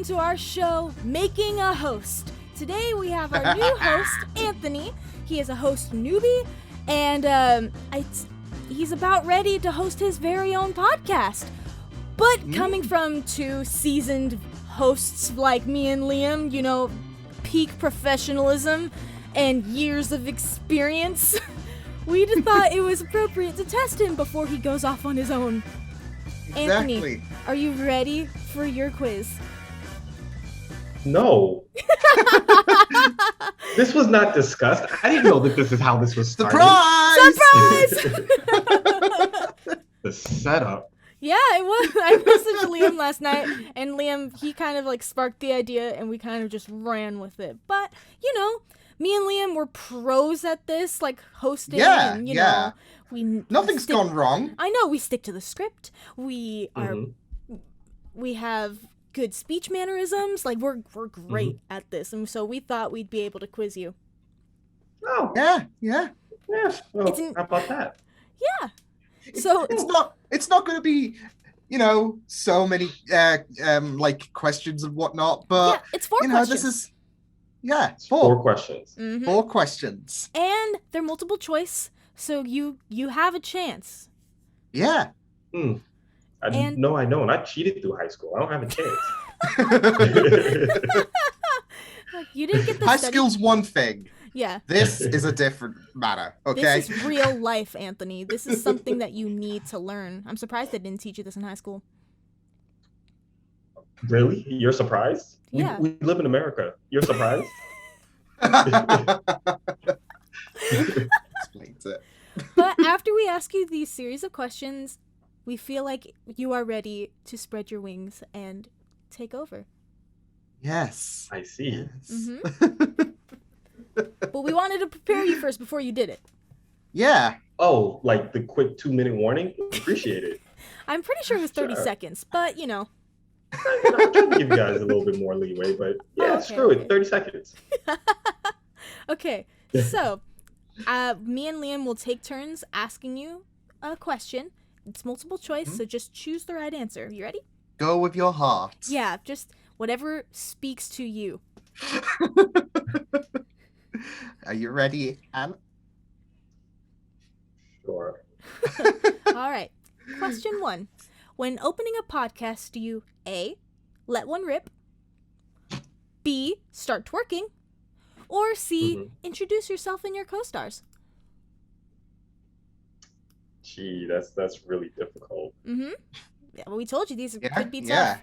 to our show, Making a Host. Today we have our new host, Anthony. He is a host newbie, and he's about ready to host his very own podcast. But coming from two seasoned hosts like me and Liam, you know, peak professionalism and years of experience, we just thought it was appropriate to test him before he goes off on his own. Exactly. Anthony, are you ready for your quiz? No. This was not discussed. I didn't know that this is how this was started. Surprise! The setup. Yeah, it was. I messaged Liam last night, and Liam, he kind of like sparked the idea, and we kind of just ran with it. But, you know, me and Liam were pros at this, like hosting. Yeah, and, you know, Nothing's gone wrong. I know, we stick to the script. We have good speech mannerisms. Like, we're great at this, and so we thought we'd be able to quiz you. Oh. Yeah. Yes. Well, how about that? Yeah. So It's not going to be, you know, so many like questions and whatnot. But yeah, it's four you know, questions. this is Four questions. Mm-hmm. 4 questions. And they're multiple choice, so you have a chance. Yeah. I know. And I cheated through high school. I don't have a chance. You didn't get the High study. school's one thing. Yeah. This is a different matter. Okay. This is real life, Anthony. This is something that you need to learn. I'm surprised they didn't teach you this in high school. Really? You're surprised? Yeah. We live in America. You're surprised? Explains it. But after we ask you these series of questions, we feel like you are ready to spread your wings and take over. Yes. I see. Yes. But we wanted to prepare you first before you did it. Yeah. Oh, like the quick 2-minute warning? Appreciate it. I'm pretty sure it was 30 Sure. seconds, but you know. I'm trying to give you guys a little bit more leeway, but yeah, Okay, screw okay. it. 30 seconds. Okay, so me and Liam will take turns asking you a question. It's multiple choice, so just choose the right answer. You ready? Go with your heart. Yeah, just whatever speaks to you. Are you ready, Anne? Sure. All right. Question 1. When opening a podcast, do you A, let one rip, B, start twerking, or C, introduce yourself and your co-stars? Gee, that's really difficult. Yeah, well, we told you these could be tough. Yeah.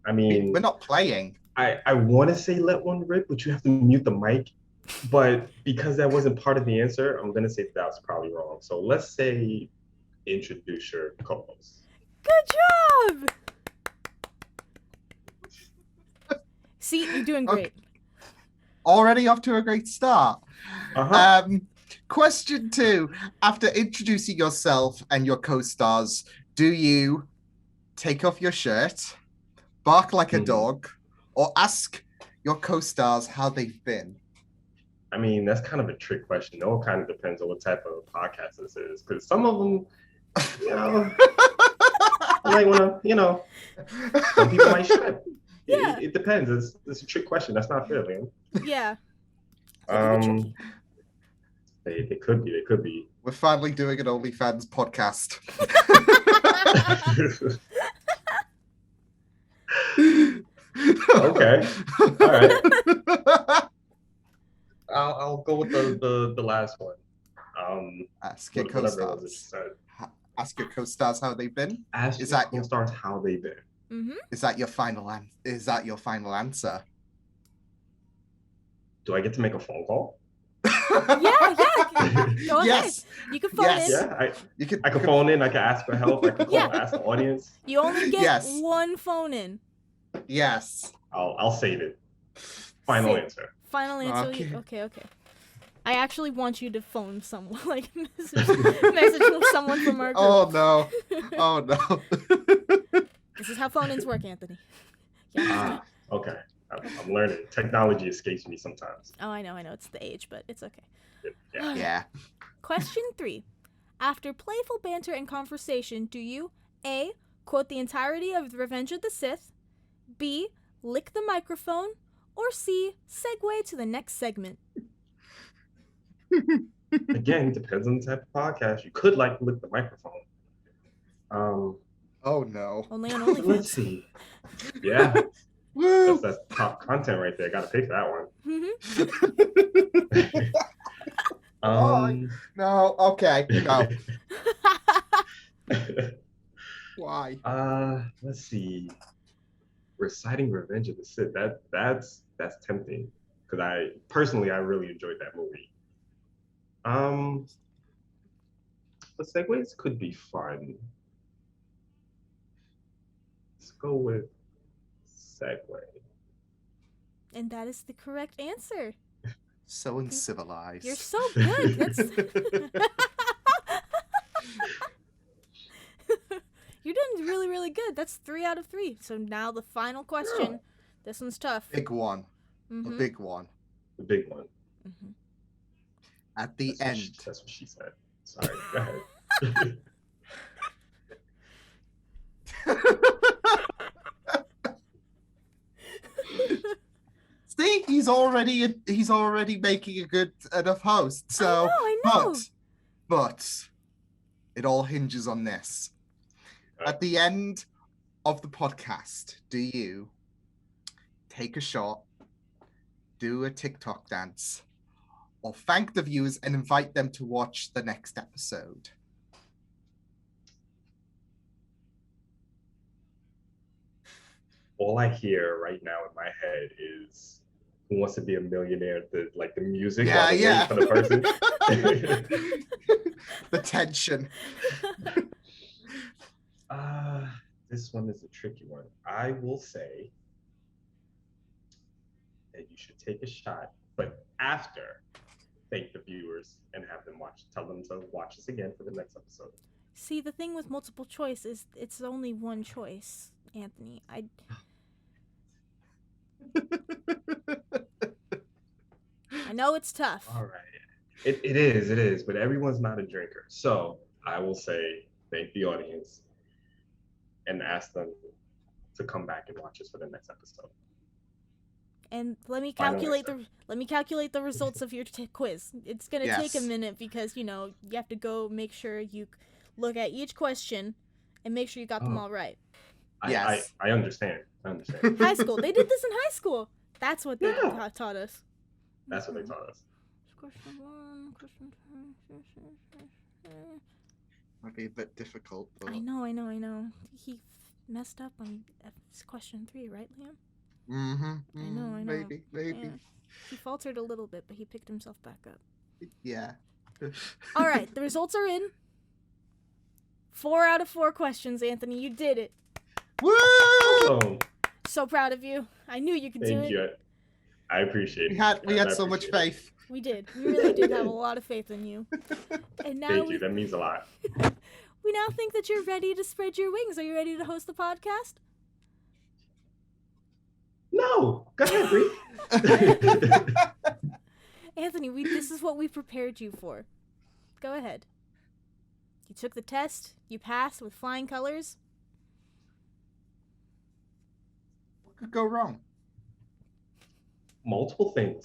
I mean, We're not playing. I want to say let one rip, but you have to mute the mic. But because that wasn't part of the answer, I'm going to say that's probably wrong. So let's say introduce your co-host. Good job! See, you're doing great. Okay. Already off to a great start. Question 2. After introducing yourself and your co-stars, do you take off your shirt, bark like a dog, or ask your co-stars how they've been? I mean, that's kind of a trick question. It all kind of depends on what type of podcast this is. Because some of them, you know, I might want to, you know, some people might shut. Yeah. It depends. It's a trick question. That's not fair, Liam. Yeah. They could be. They could be. We're finally doing an OnlyFans podcast. Okay. All right. I'll go with the last one. Ask your whatever it was that you co-stars. said. Ask your co-stars how they've been. Ask Is your that your- co-stars how they've been. Is that your final answer? Do I get to make a phone call? Yeah. Go ahead. Yes. You can phone Yes. in. Yeah, I can phone in. I can ask for help. I can call, Yeah. ask the audience. You only get Yes. one phone in. Yes. I'll save it. Final Save- answer. Final answer. Okay. Okay. I actually want you to phone someone, like message someone from our group. Oh no. Oh no. This is how phone-ins work, Anthony. Yeah. Okay. I'm learning. Technology escapes me sometimes. Oh, I know. It's the age, but it's okay. Yeah. Yeah. Question 3. After playful banter and conversation, do you A, quote the entirety of Revenge of the Sith, B, lick the microphone, or C, segue to the next segment? Again, depends on the type of podcast. You could like lick the microphone. Oh no. Only on Let's OnlyFans. see. Yeah, Woo! that's top content right there. Got to pay for that one. No, okay, no. Why? Let's see. Reciting Revenge of the Sith. That's tempting because I really enjoyed that movie. The segues could be fun. Let's go with segue. And that is the correct answer. So uncivilized. You're so good. That's You're doing really, really good. That's 3 out of 3. So now the final question. Yeah. This one's tough. Big one. Mhm. A big one. The big one. Mhm. At the end. That's what she said. Sorry, go ahead. See, he's already making a good enough host. So, I know. but it all hinges on this. At the end of the podcast, do you take a shot, do a TikTok dance, or thank the viewers and invite them to watch the next episode? All I hear right now in my head is Who Wants to Be a Millionaire? The music Yeah, while they're yeah. waiting for the person. The tension. This one is a tricky one. I will say that you should take a shot, but after thank the viewers and have them tell them to watch us again for the next episode. See, the thing with multiple choice is it's only one choice, Anthony. I know it's tough. All right. It is, but everyone's not a drinker. So I will say thank the audience and ask them to come back and watch us for the next episode. And let me Final calculate the results of your quiz. It's gonna take a Yes. minute because you have to go make sure you look at each question and make sure you got them all right. Yes. I understand. High school, they did this in high school. That's what they taught us. That's what they taught us. Question 1, question 2. Might be a bit difficult. But... I know. He messed up on question 3, right, Liam? Mm-hmm. I know. Maybe. Yeah. He faltered a little bit, but he picked himself back up. Yeah. All right, the results are in. 4 out of 4 questions, Anthony. You did it. Woo! Oh, So proud of you. I knew you could do thank it. you. I appreciate We it. had so much faith. We did. We really did have a lot of faith in you. And now Thank you. That means a lot. we now think that you're ready to spread your wings. Are you ready to host the podcast? No, go ahead, Bree. Anthony, this is what we prepared you for. Go ahead. You took the test. You passed with flying colors. What could go wrong? Multiple things.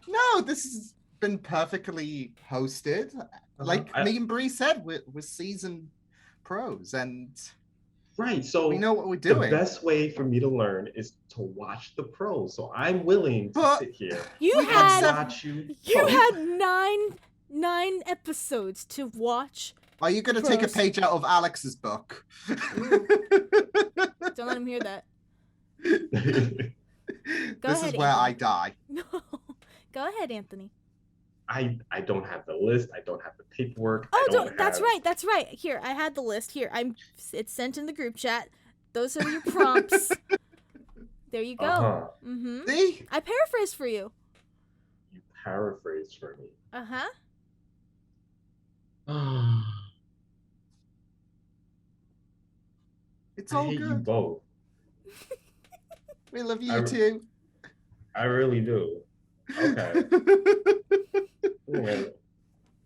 No, this has been perfectly hosted. Like me and Bree said, we're seasoned pros, and Right. So we know what we're the doing. best way for me to learn is to watch the pros. So I'm willing to But sit here You We had had watch you. you coach. had nine episodes to watch. Are you going to take a Pros. page out of Alex's book? Don't let him hear that. This ahead, is where I Anthony. die. No. Go ahead, Anthony. I don't have the list. I don't have the paperwork. Oh, I don't that's have- right. That's right. Here, I had the list. Here, it's sent in the group chat. Those are your prompts. There you go. Uh-huh. Mhm. See? I paraphrased for you. You paraphrased for me. Uh-huh. It's I all hate you good. both. We love you I- too. I really do. Okay. Yeah.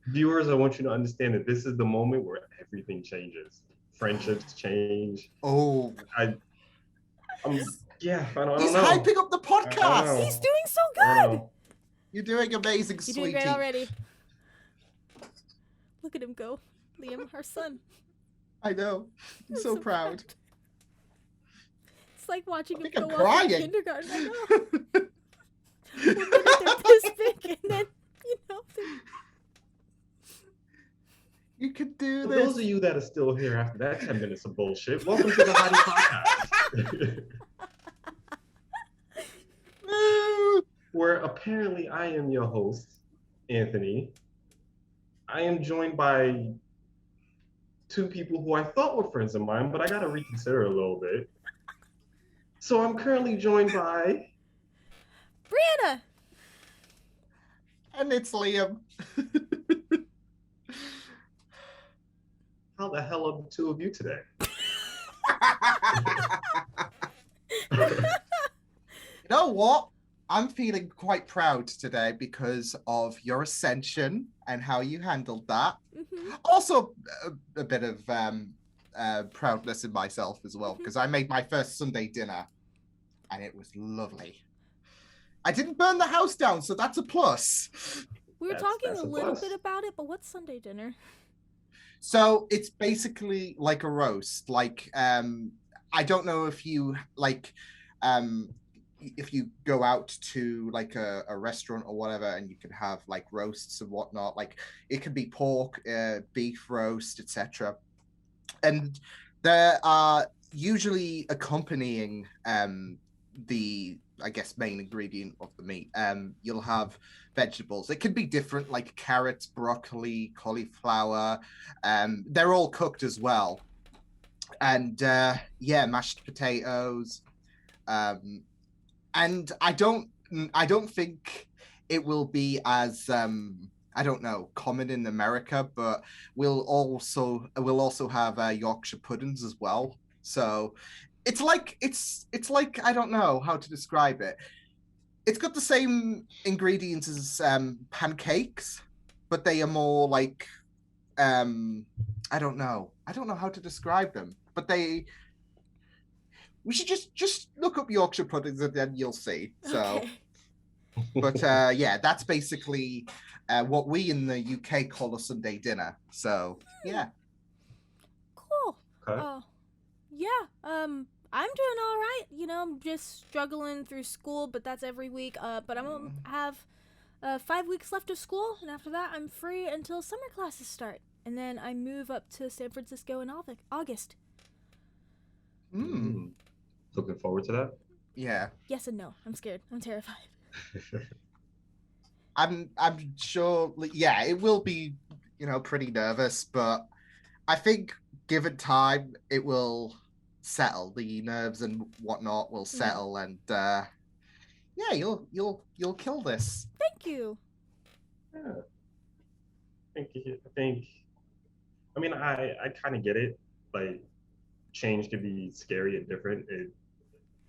Viewers, I want you to understand that this is the moment where everything changes. Friendships change. Oh, I'm Yeah, I don't He's know. hyping up the I don't podcast. know. He's doing so I don't good. know. You're doing amazing, You're sweetie. doing great already. Look at him go, Liam, our son. I know. I'm so proud. It's like watching I him think I'm go off crying. in kindergarten. I know. One minute they're this big, and then You can do For this. those of you that are still here after that 10 minutes of bullshit, welcome to the HOTI podcast. Where apparently I am your host, Anthony. I am joined by two people who I thought were friends of mine, but I gotta reconsider a little bit. So I'm currently joined by Brianna. And it's Liam. how the hell are the two of you today? You know what? I'm feeling quite proud today because of your ascension and how you handled that. Mm-hmm. Also, a bit of proudness in myself as well, because I made my first Sunday dinner and it was lovely. I didn't burn the house down, so that's a plus. We were That's talking a a little plus. bit about it, but what's Sunday dinner? So it's basically like a roast. Like, I don't know if you like, if you go out to like a restaurant or whatever, and you can have like roasts and whatnot. Like, it can be pork, beef roast, etc. And there are usually accompanying the, I guess, main ingredient of the meat. You'll have vegetables. It can be different, like carrots, broccoli, cauliflower. They're all cooked as well. And yeah, mashed potatoes. And I don't think it will be as I don't know, common in America, but we'll also have Yorkshire puddings as well. So it's like I don't know how to describe it. It's got the same ingredients as pancakes, but they are more like I don't know how to describe them, but we should just look up Yorkshire puddings and then you'll see. So, Okay. but yeah, that's basically what we in the UK call a Sunday dinner. So yeah. Cool. Okay. Yeah. I'm doing all right. You know, I'm just struggling through school, but that's every week. But I'm gonna have 5 weeks left of school, and after that, I'm free until summer classes start, and then I move up to San Francisco in August. Looking forward to that. Yeah. Yes and no. I'm scared. I'm terrified. I'm sure. Yeah, it will be, pretty nervous, but I think given time, it will settle. The nerves and whatnot will settle, and yeah, you'll kill this. Thank you. Yeah. I think. I mean, I kind of get it. Like, change can be scary and different.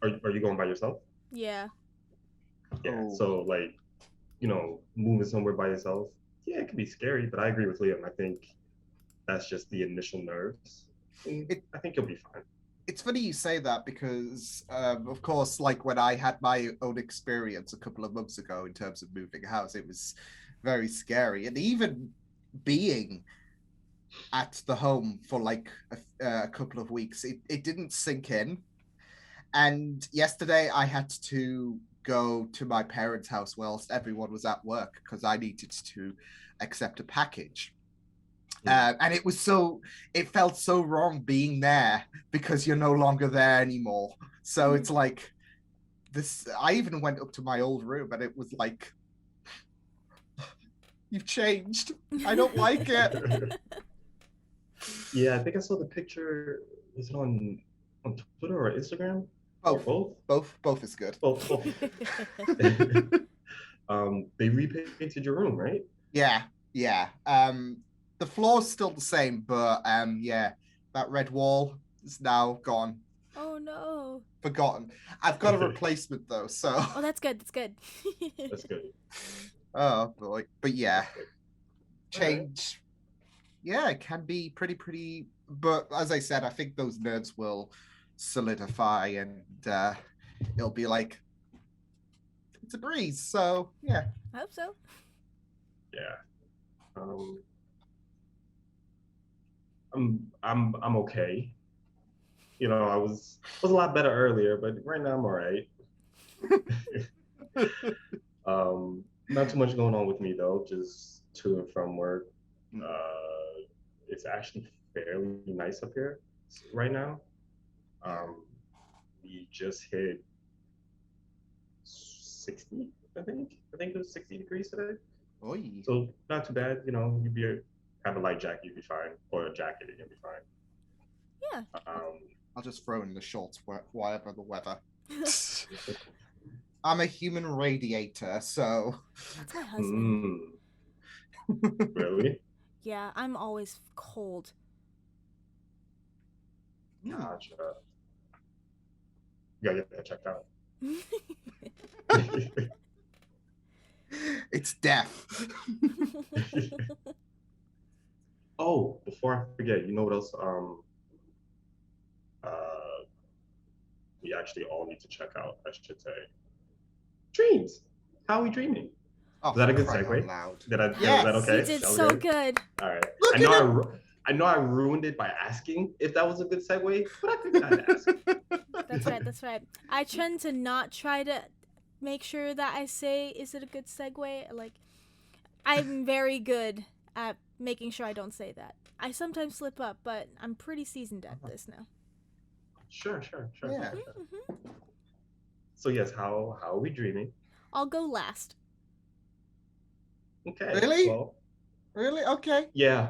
Are you going by yourself? Yeah. Yeah. Oh. So like, moving somewhere by yourself, yeah, it can be scary. But I agree with Liam. I think that's just the initial nerves. I think you'll be fine. It's funny you say that because, of course, like when I had my own experience a couple of months ago in terms of moving house, it was very scary. And even being at the home for like a couple of weeks, it didn't sink in. And yesterday I had to go to my parents' house whilst everyone was at work because I needed to accept a package. And it felt so wrong being there because you're no longer there anymore. So it's like this. I even went up to my old room and it was like, you've changed. I don't like it. Yeah, I think I saw the picture. Is it on Twitter or Instagram? Both is good. Both. They repainted your room, right? Yeah. The floor's still the same, but yeah, that red wall is now gone. Oh no. Forgotten. I've got a replacement though, so. Oh, that's good. That's good. That's good. Oh boy, but yeah, change. Yeah, it can be pretty. But as I said, I think those nerves will solidify, and it'll be like it's a breeze. So yeah. I hope so. Yeah. I'm okay. You know, I was a lot better earlier, but right now I'm all right. Not too much going on with me though, just to and from work. It's actually fairly nice up here right now. We just hit 60, I think. I think it was 60 degrees today. Oy. So not too bad. You know, have a light jacket, you'd be fine, or a jacket, you'd be fine. Yeah. I'll just throw in the shorts whatever the weather. I'm a human radiator, so. That's my husband. Really? Yeah, I'm always cold. Gotcha. You gotta get that checked out. It's death. Oh, before I forget, you know what else? We actually all need to check out, I should say. Dreams. How are we dreaming? Oh, Is that a good crying segue? out loud. Was Yes. that okay? You did That was so good. All right. Look I know I ruined it by asking if that was a good segue, but I figured I'd ask. That's right. I tend to not try to make sure that I say, is it a good segue? Like, I'm very good at making sure I don't say that. I sometimes slip up, but I'm pretty seasoned at this now. Sure. Yeah. So yes, how are we dreaming? I'll go last. Okay. Really? Well, Really? Okay. yeah.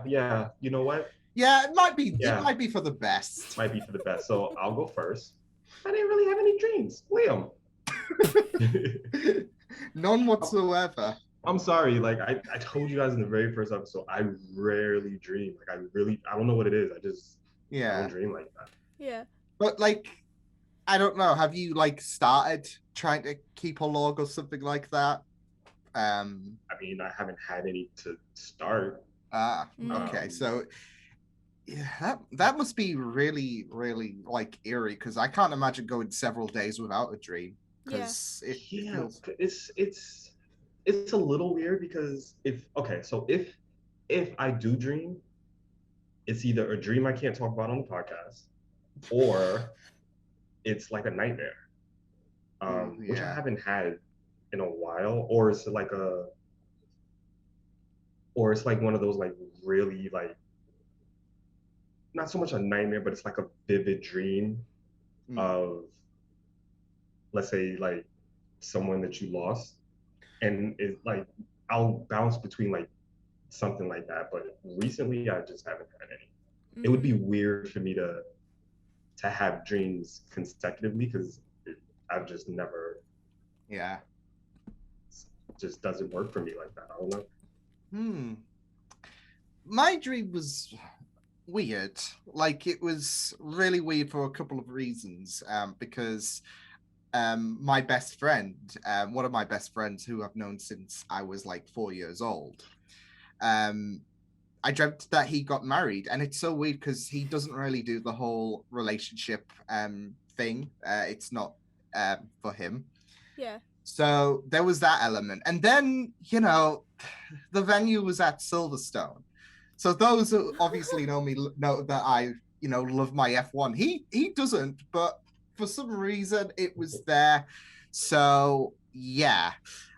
You know what? Yeah, it might be. Yeah. It might be for the best. Might be for the best. So I'll go first. I didn't really have any dreams. Liam. None whatsoever. I'm sorry. Like I told you guys in the very first episode, I rarely dream. Like I don't know what it is. I don't dream like that. Yeah. But like, I don't know. Have you like started trying to keep a log or something like that? I mean, I haven't had any to start. Okay. So yeah, that must be really, really like eerie because I can't imagine going several days without a dream. Because it feels it's a little weird because if I do dream, it's either a dream I can't talk about on the podcast, or it's like a nightmare, which I haven't had in a while, or it's like one of those like really like not so much a nightmare, but it's like a vivid dream of, let's say, like someone that you lost, and it's like I'll bounce between like something like that. But recently, I just haven't had any. It would be weird for me to have dreams consecutively because I've just never. Yeah. It just doesn't work for me like that. I don't know. My dream was weird. Like it was really weird for a couple of reasons. Because my best friend, one of my best friends who I've known since I was like 4 years old, I dreamt that he got married, and it's so weird because he doesn't really do the whole relationship thing. It's not for him. Yeah. So there was that element. And then, the venue was at Silverstone. So those who obviously know me know that I, love my F1. He doesn't, but for some reason it was there. So yeah.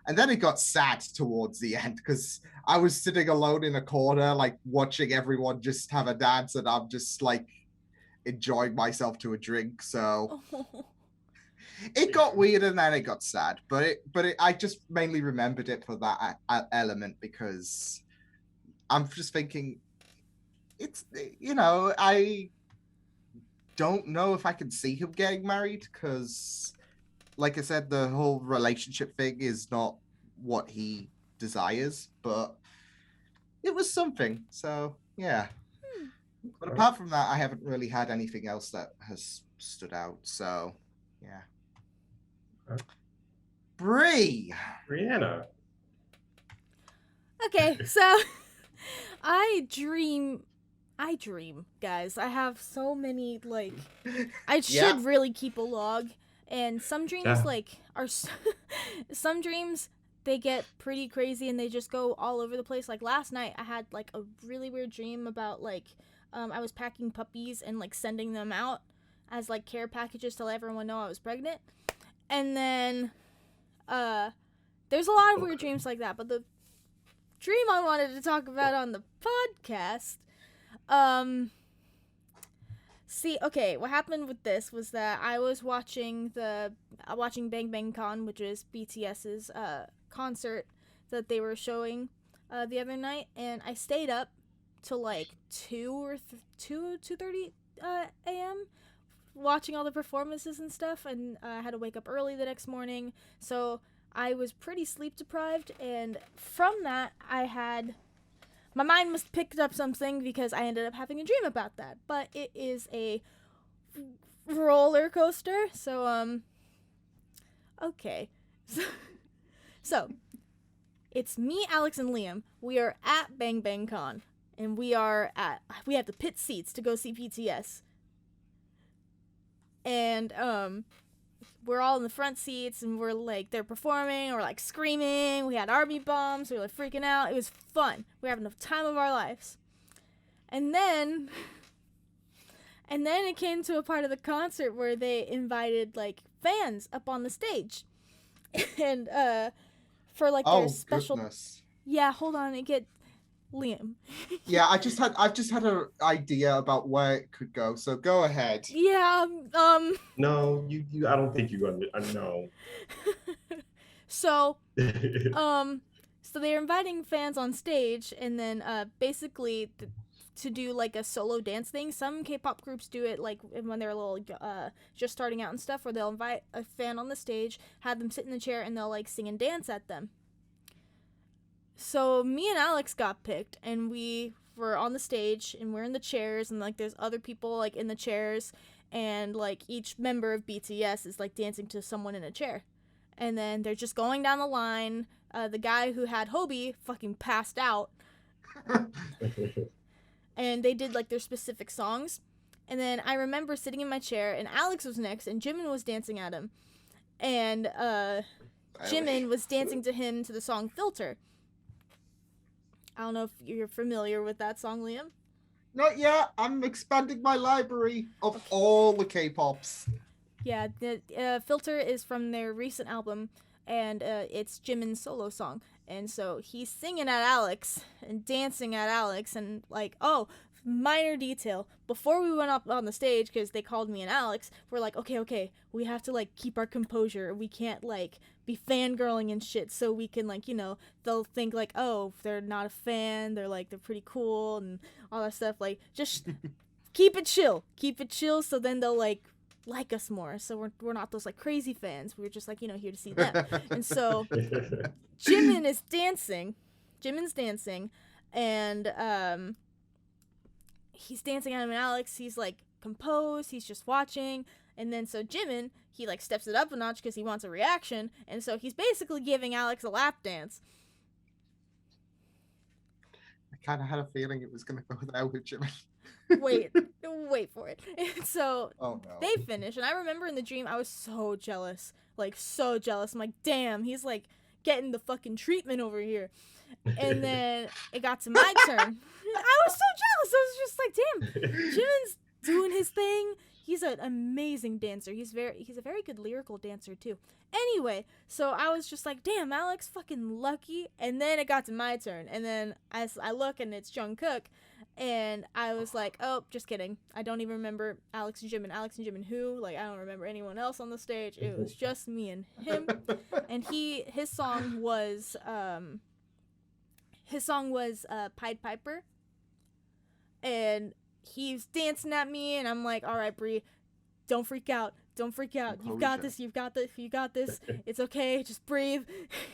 And then it got sad towards the end because I was sitting alone in a corner, like watching everyone just have a dance, and I'm just like enjoying myself to a drink. So it got weird and then it got sad, but I just mainly remembered it for that element because I'm just thinking it's, I don't know if I can see him getting married because, like I said, the whole relationship thing is not what he desires, but it was something. So, yeah. But apart from that, I haven't really had anything else that has stood out. So, yeah. Brianna. Okay, so I dream, guys. I have so many, like, I should really keep a log. And some dreams Yeah. like are some dreams they get pretty crazy and they just go all over the place. Like last night I had like a really weird dream about like I was packing puppies and like sending them out as like care packages to let everyone know I was pregnant. And then there's a lot of weird dreams like that, but the dream I wanted to talk about on the podcast, see, okay, what happened with this was that I was watching watching Bang Bang Con, which is BTS's concert that they were showing the other night, and I stayed up till like 2:30 a.m. watching all the performances and stuff, and I had to wake up early the next morning, so I was pretty sleep deprived, and from that my mind must have picked up something because I ended up having a dream about that. But it is a roller coaster, so okay. So it's me, Alex, and Liam. We are at Bang Bang Con, and we have the pit seats to go see BTS. And we're all in the front seats, and we're like, they're performing, or like screaming. We had army bombs. We were like freaking out. It was fun. We were having the time of our lives. And then it came to a part of the concert where they invited like fans up on the stage, and for like their special. Goodness. Yeah, hold on. Liam. Yeah, I've just had an idea about where it could go. So go ahead. Yeah. No, you. I don't think you know. So, so they're inviting fans on stage, and then basically to do like a solo dance thing. Some K-pop groups do it like when they're a little just starting out and stuff, where they'll invite a fan on the stage, have them sit in the chair, and they'll like sing and dance at them. So me and Alex got picked, and we were on the stage, and we're in the chairs, and like there's other people like in the chairs, and like each member of BTS is like dancing to someone in a chair, and then they're just going down the line. The guy who had HOTI fucking passed out, and they did like their specific songs, and then I remember sitting in my chair, and Alex was next, and Jimin was dancing at him, and Jimin was dancing to him to the song Filter. I don't know if you're familiar with that song, Liam. Not yet. I'm expanding my library of all the K-pops. Yeah, the Filter is from their recent album, and it's Jimin's solo song. And so he's singing at Alex and dancing at Alex, and like, oh, minor detail. Before we went up on the stage, because they called me and Alex, we're like, okay, we have to like keep our composure. We can't like be fangirling and shit, so we can like, they'll think like, oh, they're not a fan, they're pretty cool and all that stuff. Like, just keep it chill, so then they'll like us more. So we're not those like crazy fans. We're just like, here to see them. And so Jimin's dancing, and he's dancing at him, and Alex, he's like composed, he's just watching. And then so Jimin, he like steps it up a notch because he wants a reaction, and so he's basically giving Alex a lap dance. I kind of had a feeling it was going to go there with Jimmy. wait for it. And so they finish, and I remember in the dream I was so jealous. I'm like, damn, he's like getting the fucking treatment over here. And then it got to my turn. I was so jealous. I was just like, damn, Jimin's doing his thing. He's an amazing dancer. He's a very good lyrical dancer too. Anyway, so I was just like, damn, Alex, fucking lucky. And then it got to my turn, and then as I look, and it's Jungkook, and I was like, oh, just kidding. I don't even remember Alex and Jimin who. Like, I don't remember anyone else on the stage. It was just me and him. And his song was Pied Piper. And he's dancing at me, and I'm like, all right, Bree, don't freak out. You got this. It's okay. Just breathe.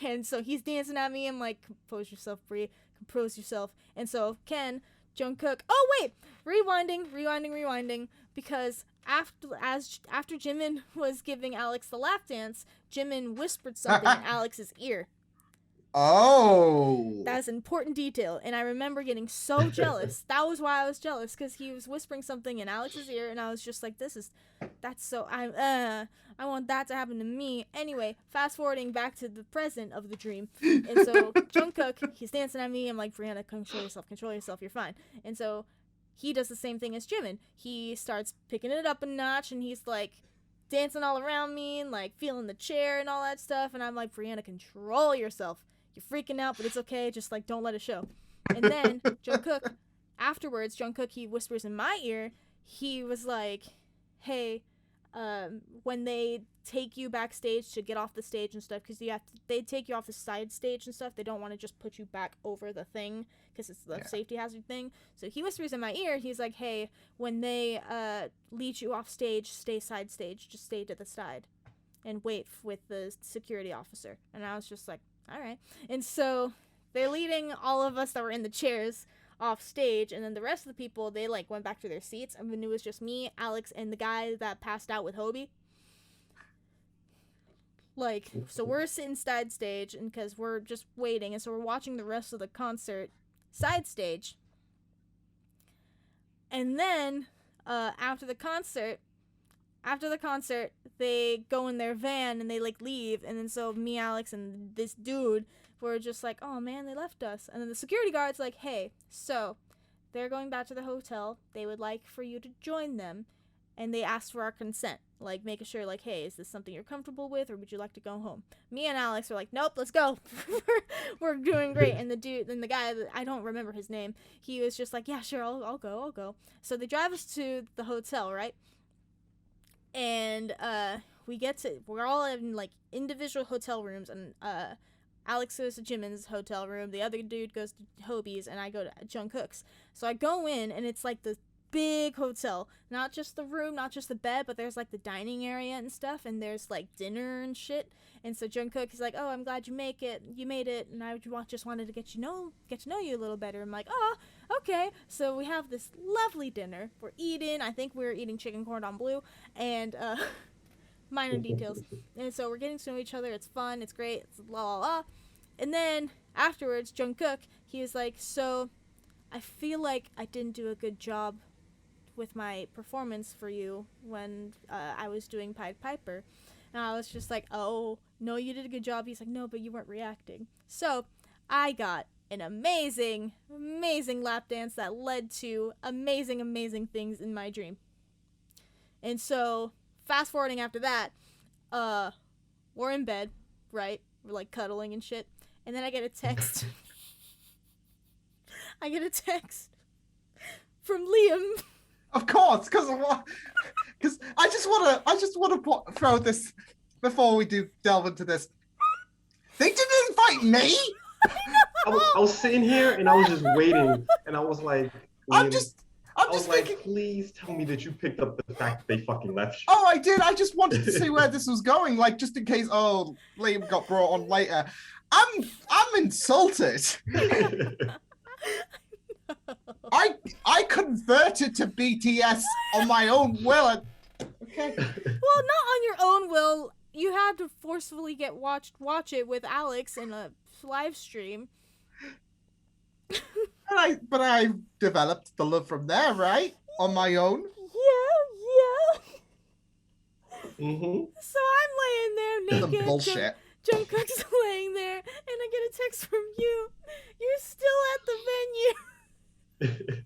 And so he's dancing at me. I'm like, compose yourself, Bree. Compose yourself. And so Jungkook. Oh wait, rewinding. Because after Jimin was giving Alex the lap dance, Jimin whispered something in Alex's ear. Oh. That's an important detail, and I remember getting so jealous. That was why I was jealous, because he was whispering something in Alex's ear, and I was just like, I want that to happen to me. Anyway, fast forwarding back to the present of the dream, and so Jungkook, he's dancing at me. I'm like, Brianna, control yourself, you're fine. And so he does the same thing as Jimin. He starts picking it up a notch, and he's like dancing all around me and like feeling the chair and all that stuff, and I'm like, Brianna, control yourself. You're freaking out, but it's okay. Just, like, don't let it show. And then afterwards, Jungkook, he whispers in my ear. He was like, hey, when they take you backstage to get off the stage and stuff, because they take you off the side stage and stuff. They don't want to just put you back over the thing, because it's the safety hazard thing. So he whispers in my ear. He's like, hey, when they lead you off stage, stay side stage. Just stay to the side and wait with the security officer. And I was just like, all right. And so they're leading all of us that were in the chairs off stage, and then the rest of the people, they like went back to their seats, and then it was just me, Alex, and the guy that passed out with Hobie. Like, so we're sitting side stage, and because we're just waiting, and so we're watching the rest of the concert side stage. And then after the concert, they go in their van and they like leave, and then so me, Alex, and this dude were just like, oh man, they left us. And then the security guard's like, hey, so they're going back to the hotel. They would like for you to join them, and they asked for our consent, like making sure, like, hey, is this something you're comfortable with, or would you like to go home? Me and Alex were like, nope, let's go. We're doing great. And the guy, I don't remember his name, he was just like, yeah, sure, I'll go. So they drive us to the hotel, right? And we're all in like individual hotel rooms, and Alex goes to Jimin's hotel room, the other dude goes to Hobie's, and I go to Jungkook's. So I go in, and it's like the big hotel, not just the room, not just the bed, but there's like the dining area and stuff, and there's like dinner and shit. And so Jungkook is like, oh, I'm glad you made it, and I just wanted to get to know you a little better. I'm like, oh, okay. So we have this lovely dinner. We're eating. I think we're eating chicken cordon bleu, and minor details. And so we're getting to know each other. It's fun. It's great. It's la la la. And then afterwards, Jungkook, he was like, so I feel like I didn't do a good job with my performance for you when I was doing Pied Piper. And I was just like, oh, no, you did a good job. He's like, no, but you weren't reacting. So I got an amazing lap dance that led to amazing things in my dream. And so fast forwarding after that, we're in bed, right? We're like cuddling and shit. And then I get a text. From Liam. Of course, because I just want to throw this before we do delve into this. They didn't invite me. I was sitting here and I was just waiting, and I was like, I'm just thinking. Like, please tell me that you picked up the fact that they fucking left you. Oh, I did. I just wanted to see where this was going, like just in case. Oh, Liam got brought on later. I'm insulted. I converted to BTS on my own will. Okay. Well, not on your own will. You had to forcefully watch it with Alex in a live stream. But I developed the love from there, right? On my own. Yeah. Mm-hmm. So I'm laying there naked. Some bullshit. Jungkook's laying there, and I get a text from you. You're still at the venue.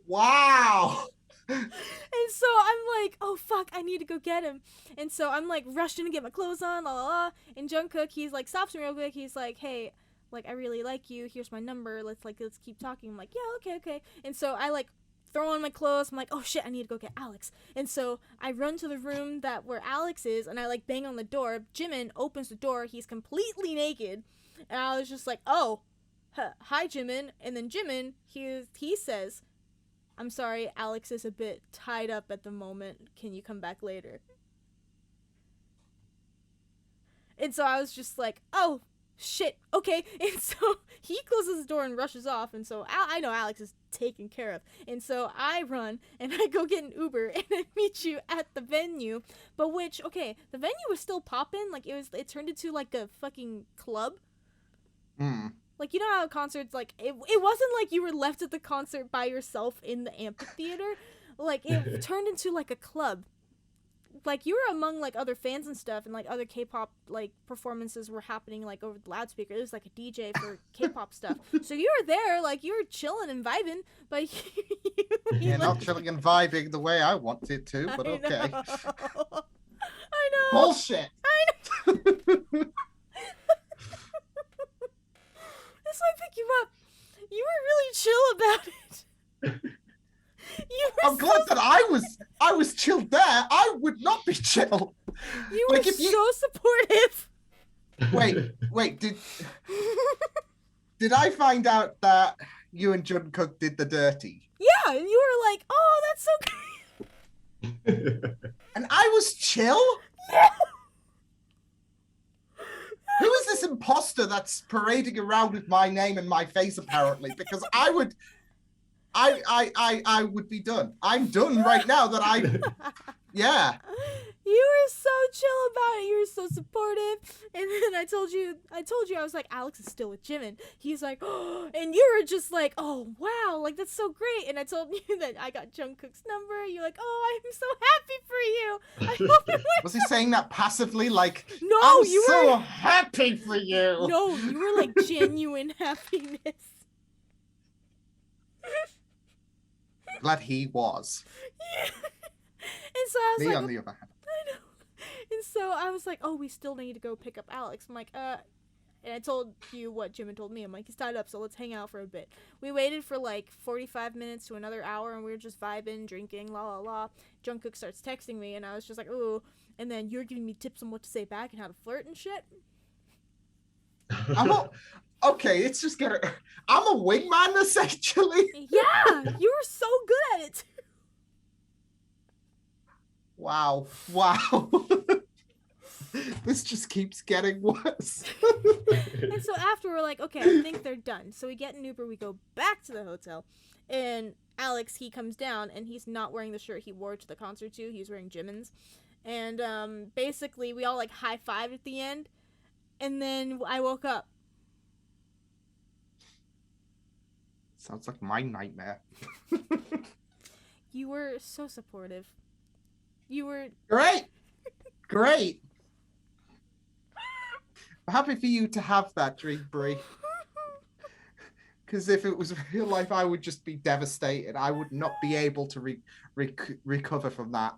Wow. And so I'm like, oh fuck, I need to go get him. And so I'm like rushing to get my clothes on, la la la. And Jungkook, he's like stops me real quick. He's like, hey, like I really like you. Here's my number. Let's keep talking. I'm like, yeah, okay. And so I like throw on my clothes. I'm like, oh shit, I need to go get Alex. And so I run to the room where Alex is, and I like bang on the door. Jimin opens the door. He's completely naked, and I was just like, oh, hi Jimin. And then Jimin, he says, I'm sorry, Alex is a bit tied up at the moment. Can you come back later? And so I was just like, oh, shit, okay. And so he closes the door and rushes off. And so I know Alex is taken care of. And so I run and I go get an Uber and I meet you at the venue. But the venue was still popping. Like it turned into like a fucking club. Hmm. Like, you know how concerts, like, it wasn't like you were left at the concert by yourself in the amphitheater. Like, it turned into, like, a club. Like, you were among, like, other fans and stuff, and, like, other K-pop, like, performances were happening, like, over the loudspeaker. It was, like, a DJ for K-pop stuff. So you were there, like, you were chilling and vibing, but Yeah, not chilling and vibing the way I wanted to, but okay. I know. Bullshit. That's why I pick you up. You were really chill about it. You were I'm glad that I was chilled there. I would not be chill. You were Like, if so supportive. Wait, did I find out that you and Jungkook did the dirty? Yeah, and you were like, "Oh, that's so great." And I was chill? Yeah. Who is this imposter that's parading around with my name and my face apparently? Because I would be done. I'm done right now yeah. You were so chill about it. You were so supportive. And then I told you, I was like, Alex is still with Jimin. He's like, oh, and you were just like, oh, wow, like, that's so great. And I told you that I got Jungkook's number. You're like, oh, I'm so happy for you. I hope it Was he saying that passively? Like, No, I'm you so were happy for you. No, you were like genuine happiness. Glad he was. Yeah. And so I was Me like, on the other hand. I know. And so I was like, oh, we still need to go pick up Alex. I'm like, and I told you what Jimin told me. I'm like, he's tied up, so let's hang out for a bit. We waited for like 45 minutes to another hour, and we were just vibing, drinking, la la la. Jungkook starts texting me, and I was just like, ooh. And then you're giving me tips on what to say back and how to flirt and shit. Okay, it's just getting. I'm a wingman essentially. Yeah, you were so good at it. Wow. This just keeps getting worse. And so after we're like, okay, I think they're done. So we get an Uber, we go back to the hotel, and Alex, he comes down, and he's not wearing the shirt he wore to the concert too. He's wearing Jimin's. And basically we all like high-fived at the end, and then I woke up. Sounds like my nightmare. You were so supportive. You were Great. I'm happy for you to have that dream, Brie. Because if it was real life, I would just be devastated. I would not be able to recover from that.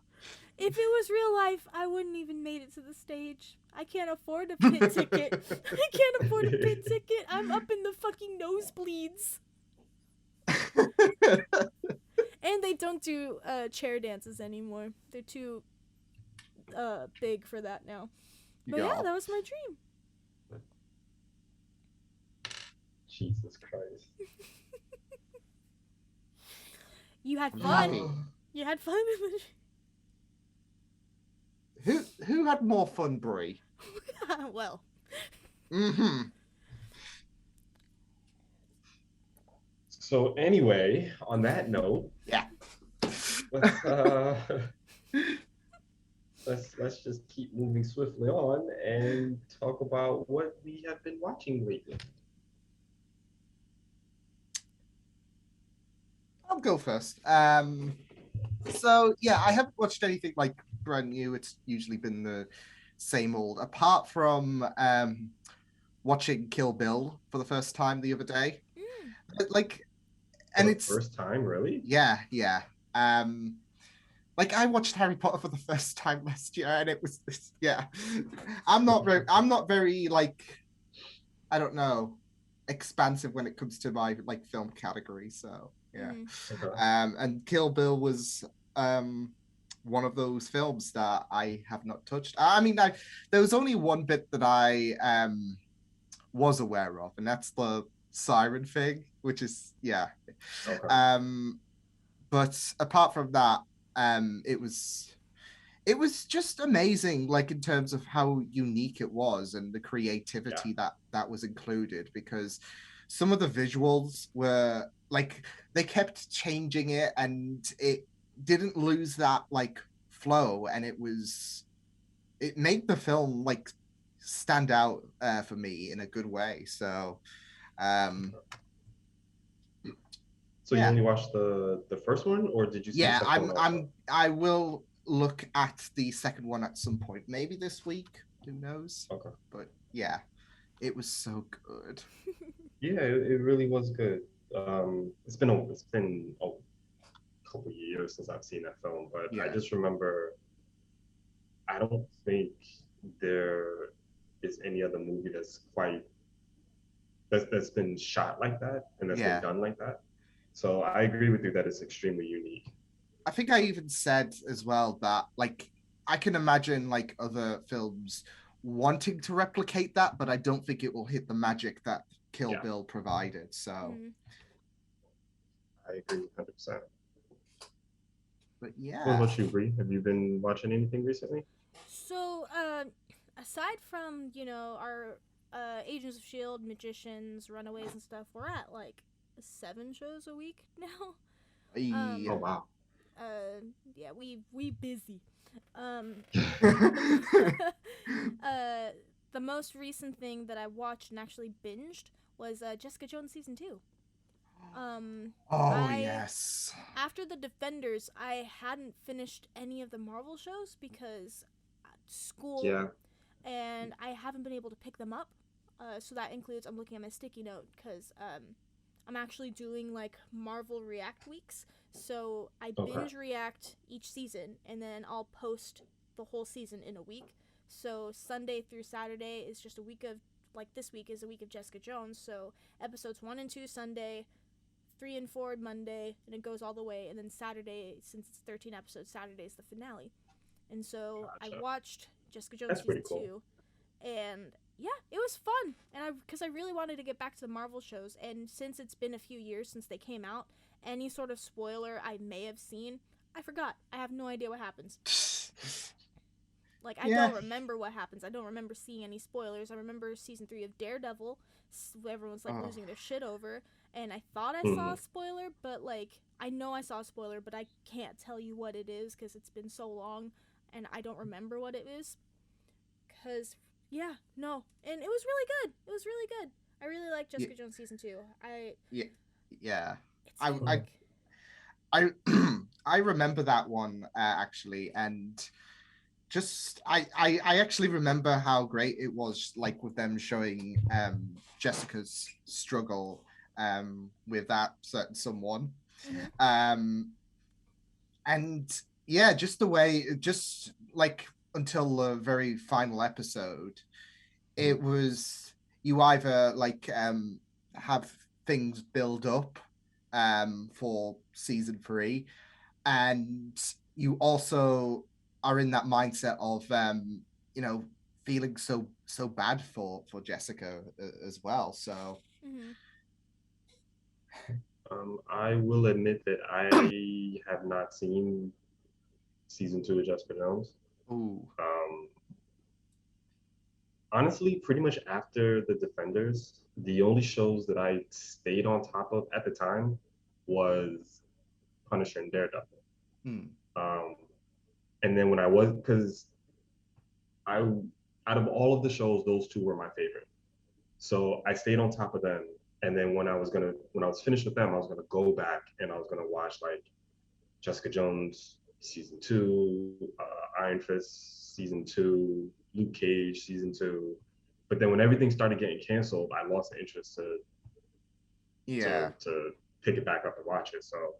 If it was real life, I wouldn't even made it to the stage. I can't afford a pit ticket. I can't afford a pit ticket. I'm up in the fucking nosebleeds. And they don't do chair dances anymore. They're too big for that now. But yeah, that was my dream. Jesus Christ. You had Happy. fun. You had fun in the Who had more fun, Brie? Well. Mm-hmm. So anyway, on that note, Yeah. Let's just keep moving swiftly on and talk about what we have been watching lately. I'll go first. So yeah, I haven't watched anything like brand new. It's usually been the same old, apart from watching Kill Bill for the first time the other day. And it's first time, really? Yeah. Like I watched Harry Potter for the first time last year, and it was this. Yeah, I'm not very like, I don't know, expansive when it comes to my like film category. So yeah, Okay. And Kill Bill was one of those films that I have not touched. I mean, there was only one bit that I was aware of, and that's the siren thing, which is Okay. But apart from that, it was just amazing, like in terms of how unique it was and the creativity that was included, because some of the visuals were like, they kept changing it and it didn't lose that like flow, and it made the film like stand out for me in a good way. So, um, So you yeah, only watched the first one, or did you see the yeah. second one also? I will look at the second one at some point, maybe this week. Who knows? Okay. But yeah, it was so good. Yeah, it really was good. It's been a couple of years since I've seen that film, but I Yeah, just remember I don't think there is any other movie that's been shot like that and that's been yeah. done like that. So I agree with you that it's extremely unique. I think I even said as well that like I can imagine like other films wanting to replicate that, but I don't think it will hit the magic that Kill Yeah, Bill provided. So, Mm. I agree 100%. but What yeah, about you, Bree? Have you been watching anything recently? So, aside from our Agents of Shield, Magicians, Runaways, and stuff, we're at like 7 shows a week now. I, Oh Um, wow. yeah, we busy. Um, uh, the most recent thing that I watched and actually binged was Jessica Jones season 2. Um, oh I yes, After the Defenders, I hadn't finished any of the Marvel shows because school, Yeah. and I haven't been able to pick them up. So that includes, I'm looking at my sticky note because I'm actually doing like Marvel React weeks. So I Okay. binge react each season and then I'll post the whole season in a week. So Sunday through Saturday is just a week of, like this week is a week of Jessica Jones. So episodes 1 and 2 Sunday, 3 and 4 Monday, and it goes all the way. And then Saturday, since it's 13 episodes, Saturday is the finale. And so I Gotcha. watched Jessica Jones That's season pretty cool. 2, and yeah, it was fun. And because I really wanted to get back to the Marvel shows, and since it's been a few years since they came out, any sort of spoiler I may have seen, I forgot. I have no idea what happens. Like, I yeah. don't remember what happens. I don't remember seeing any spoilers. I remember season 3 of Daredevil, everyone's like Oh, losing their shit over, and I thought I saw a Mhm. spoiler, but like I know I saw a spoiler, but I can't tell you what it is because it's been so long, and I don't remember what it is. Cause yeah, no, and it was really good. It was really good. I really like yeah, Jessica Jones season 2. yeah, yeah. It's I, I, like I, I remember that one actually, and just I actually remember how great it was, like with them showing Jessica's struggle with that certain someone, mhm, um, and yeah, just the way, just like until the very final episode, Mhm. it was you either like have things build up for season 3, and you also are in that mindset of you know feeling so bad for Jessica as well. So mhm. I will admit that I have not seen season two of Jessica Jones. ooh, Um, Honestly, pretty much after the Defenders, the only shows that I stayed on top of at the time was Punisher and Daredevil. hmm, Um, and then when I was, because I, out of all of the shows, those two were my favorite. So I stayed on top of them. And then when I was finished with them, I was gonna go back and I was gonna watch like Jessica Jones season two, Iron Fist season two, Luke Cage season two. But then when everything started getting canceled, I lost the interest yeah. to pick it back up and watch it. So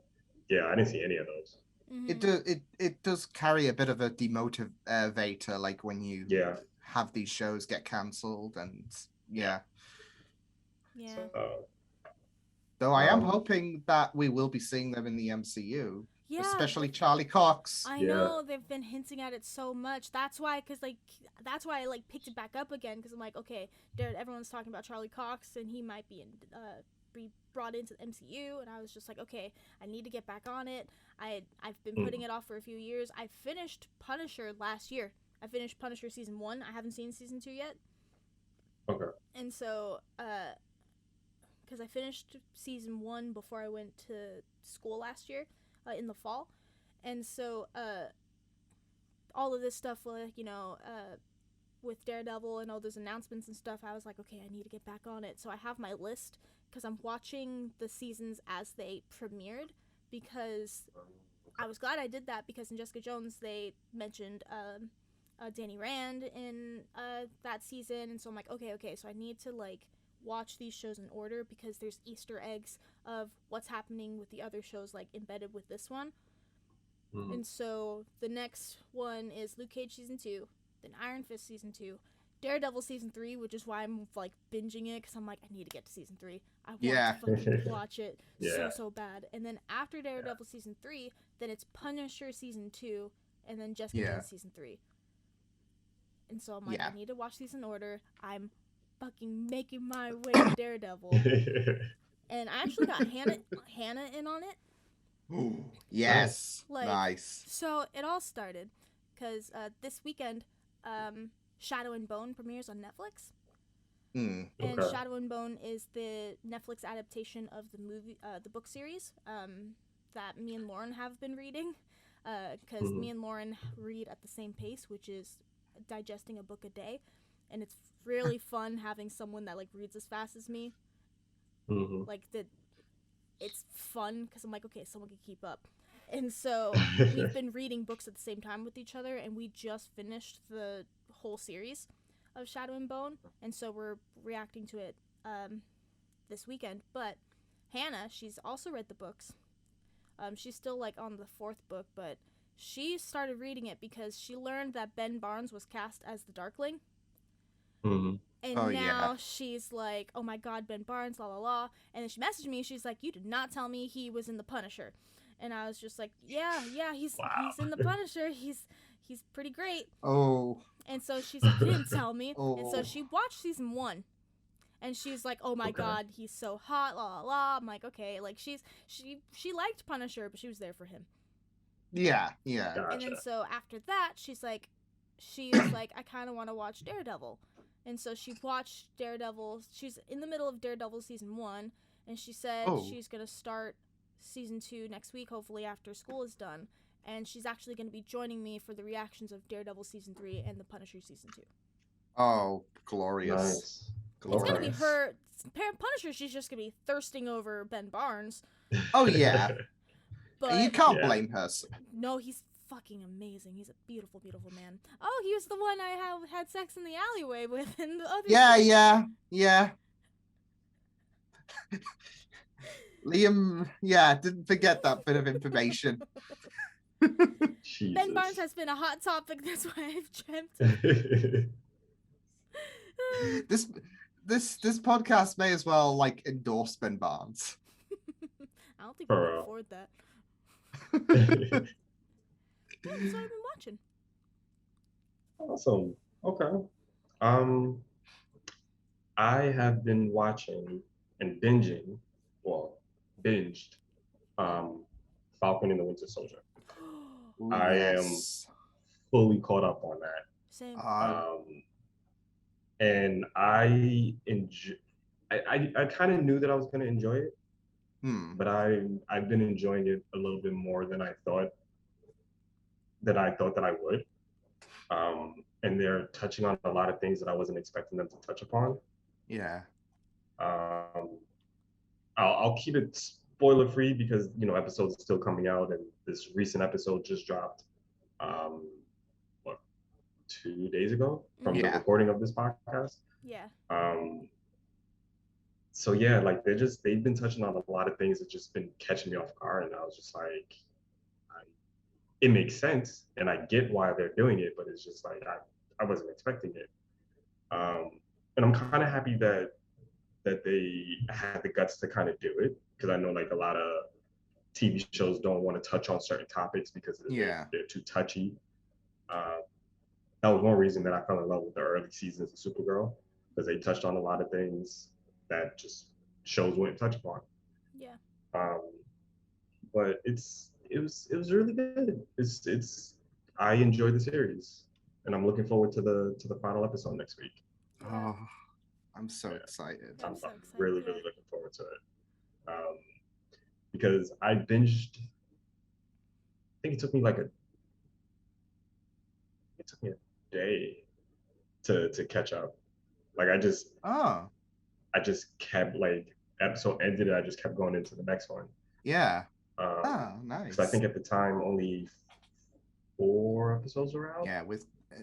yeah, I didn't see any of those. Mhm. It does carry a bit of a demotivator, like when you Yeah. have these shows get cancelled, and Yeah. yeah. Yeah. So Though I am um hoping that we will be seeing them in the MCU, Yeah, especially Charlie Cox. I yeah. know they've been hinting at it so much. That's why I like picked it back up again because I'm like, okay, everyone's talking about Charlie Cox and he might be brought into the MCU, and I was just like, okay, I need to get back on it. I've been putting Mm, it off for a few years. I finished Punisher last year. I finished Punisher season 1. I haven't seen season 2 yet, okay. and so because I finished season 1 before I went to school last year, in the fall, and so all of this stuff, like with Daredevil and all those announcements and stuff, I was like, okay, I need to get back on it. So I have my list because I'm watching the seasons as they premiered, because I was glad I did that, because in Jessica Jones they mentioned Danny Rand in that season, and so I'm like, okay, so I need to like watch these shows in order because there's Easter eggs of what's happening with the other shows like embedded with this one. And so the next one is Luke Cage season 2, then Iron Fist season 2, Daredevil season 3, which is why I'm like binging it, because I'm like, I need to get to season 3. I want to fucking watch it so bad. And then after Daredevil season 3, then it's Punisher season 2, and then Jessica Jones season 3. And so I'm like, I need to watch these in order. I'm fucking making my way to Daredevil. And I actually got Hannah in on it. Ooh, yes. Like, nice. So it all started because this weekend, Shadow and Bone premieres on Netflix. And Shadow and Bone is the Netflix adaptation of the movie, the book series that me and Lauren have been reading. Because me and Lauren read at the same pace, which is digesting a book a day. And it's really fun having someone that like reads as fast as me. Like it's fun because I'm like, okay, someone can keep up. And so we've been reading books at the same time with each other, and we just finished the whole series of Shadow and Bone, and so we're reacting to it this weekend. But Hannah, she's also read the books. She's still like on the 4th book, but she started reading it because she learned that Ben Barnes was cast as the Darkling. And now she's like, oh my god, Ben Barnes, la la la. And then she messaged me, she's like, you did not tell me he was in The Punisher. And I was just like, yeah, he's in The Punisher. He's pretty great. Oh. And so she's like, you didn't tell me. And so she watched season 1. And she's like, oh my god, he's so hot, la la la. I'm like, okay, like she liked Punisher, but she was there for him. Yeah. Gotcha. And then so after that, she was like, I kind of want to watch Daredevil. And so she watched Daredevil. She's in the middle of Daredevil season 1, and she said she's going to start season 2 next week, hopefully after school is done. And she's actually going to be joining me for the reactions of Daredevil season 3 and The Punisher season 2. Oh, glorious. Nice. It's going to be her. Punisher, she's just going to be thirsting over Ben Barnes. Oh, yeah. But you can't blame her. No, he's fucking amazing. He's a beautiful, beautiful man. Oh, he was the one I had sex in the alleyway with in the other Yeah. Liam, didn't forget that bit of information. Ben Barnes has been a hot topic, that's why I've dreamt it. This podcast may as well like endorse Ben Barnes. I don't think we can afford that. That's what I've been watching. Awesome. Okay. I have been watching and binged Falcon and the Winter Soldier. Ooh, I am fully caught up on that. Same. And I kind of knew that I was going to enjoy it, but I've been enjoying it a little bit more than I thought that I would. And they're touching on a lot of things that I wasn't expecting them to touch upon. Yeah. I'll keep it spoiler free because episodes are still coming out, and this recent episode just dropped 2 days ago from the recording of this podcast. Yeah. So yeah, like they've been touching on a lot of things that just been catching me off guard, and I was just like, it makes sense, and I get why they're doing it, but it's just like I wasn't expecting it. And I'm kind of happy that they had the guts to kind of do it, because I know like a lot of TV shows don't want to touch on certain topics because they're too touchy. That was one reason that I fell in love with the early seasons of Supergirl, because they touched on a lot of things that just shows wouldn't touch upon. Yeah. But it was really good. I enjoyed the series, and I'm looking forward to the final episode next week. Oh, I'm so excited. I'm so excited. Really looking forward to it. Because I binged. I think it took me a day to catch up. Like Oh, I just kept like episode ended, I just kept going into the next one. yeah. Um, Oh, because I nice. think at the time only 4 episodes were out. Yeah,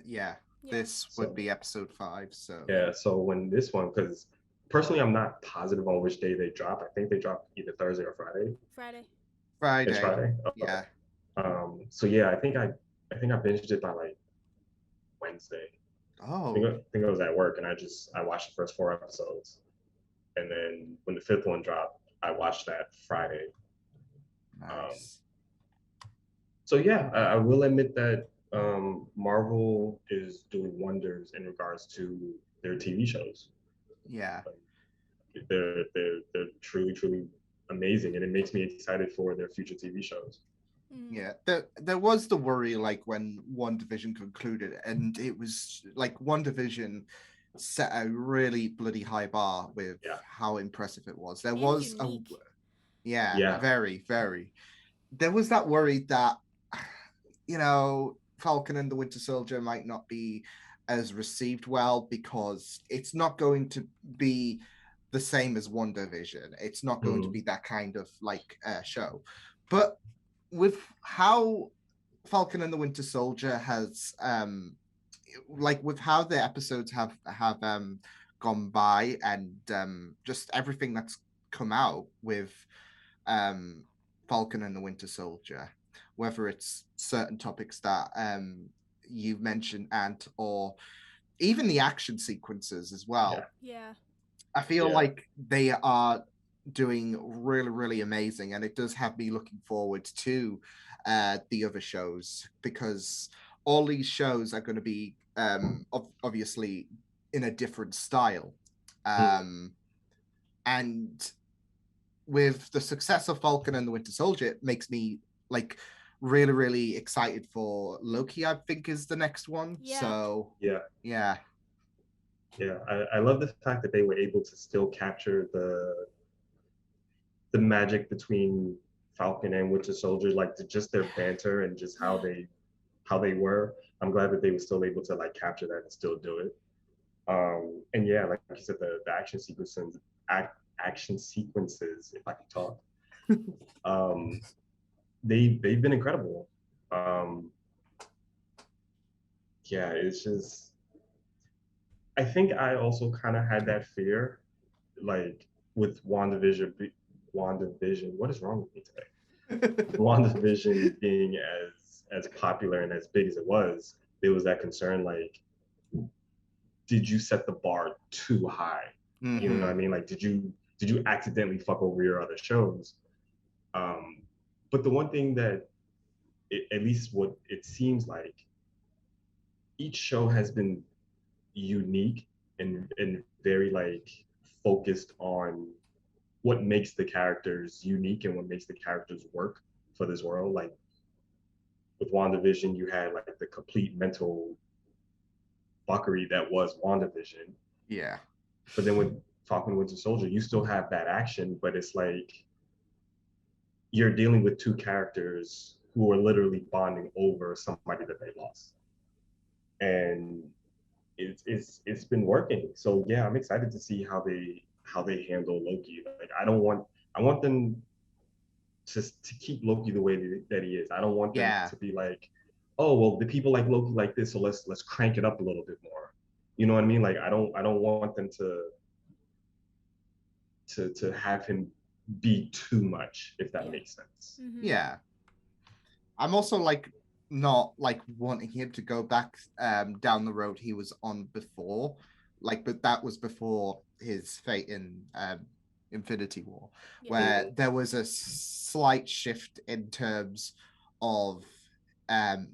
yeah, Yeah. this would So be episode 5. So yeah, so when this one, because personally I'm not positive on which day they drop. I think they drop either Thursday or Friday. Friday. It's Friday. Friday. Oh, okay. Yeah, So yeah, I think I binged it by like Wednesday. oh, I think I was at work and I watched the first 4 episodes. And then when the fifth one dropped, I watched that Friday. Um, nice. so yeah, I will admit that Marvel is doing wonders in regards to their TV shows. Yeah. They're truly amazing, and it makes me excited for their future TV shows. Yeah, there was the worry like when One Division concluded, and it was like One Division set a really bloody high bar with Yeah, how impressive it was. There And was unique. yeah, yeah, very. There was that worry that Falcon and the Winter Soldier might not be as received well because it's not going to be the same as One Division. It's not going to Mhm. be that kind of like show, but with how Falcon and the Winter Soldier has like with how the episodes have gone by and just everything that's come out with Falcon and the Winter Soldier, whether it's certain topics that you've mentioned, Ant, or even the action sequences as Yeah, well. Yeah. I feel yeah, like they are doing really amazing, and it does have me looking forward to the other shows because all these shows are going to be obviously in a different style, Mhm. and with the success of Falcon and the Winter Soldier, it makes me like really excited for Loki. I think is the next one. Yeah. So yeah, yeah, yeah. I love the fact that they were able to still capture the magic between Falcon and Winter Soldier, like just their banter and just Yeah. how they were. I'm glad that they were still able to like capture that and still do it. And yeah, like you said, the action sequences, if I can talk, um, they've been incredible. Um, yeah, it's just I think I also kind of had that fear, like with WandaVision. What is wrong with me today? WandaVision being as popular and as big as it was, there was that concern like, did you set the bar too high? You know what I mm-hmm. mean? Like, did you accidentally fuck over your other shows? Um, but the one thing that at least what it seems like, each show has been unique and very like focused on what makes the characters unique and what makes the characters work for this world. Like with WandaVision, you had like the complete mental fuckery that was WandaVision. Yeah, But then with Falcon Winter Soldier, you still have that action, but it's like you're dealing with two characters who are literally bonding over somebody that they lost. And it's been working. So yeah, I'm excited to see how they handle Loki. Like I want them to keep Loki the way that he is. I don't want them yeah, to be like, oh well, the people like Loki like this, so let's crank it up a little bit more. You know what I mean? Like I don't want them to have him be too much, if that Yeah. makes sense. Mm-hmm. yeah. I'm also like not like wanting him to go back down the road he was on before, like, but that was before his fate in Infinity War, Yeah. where Mm-hmm. there was a slight shift in terms of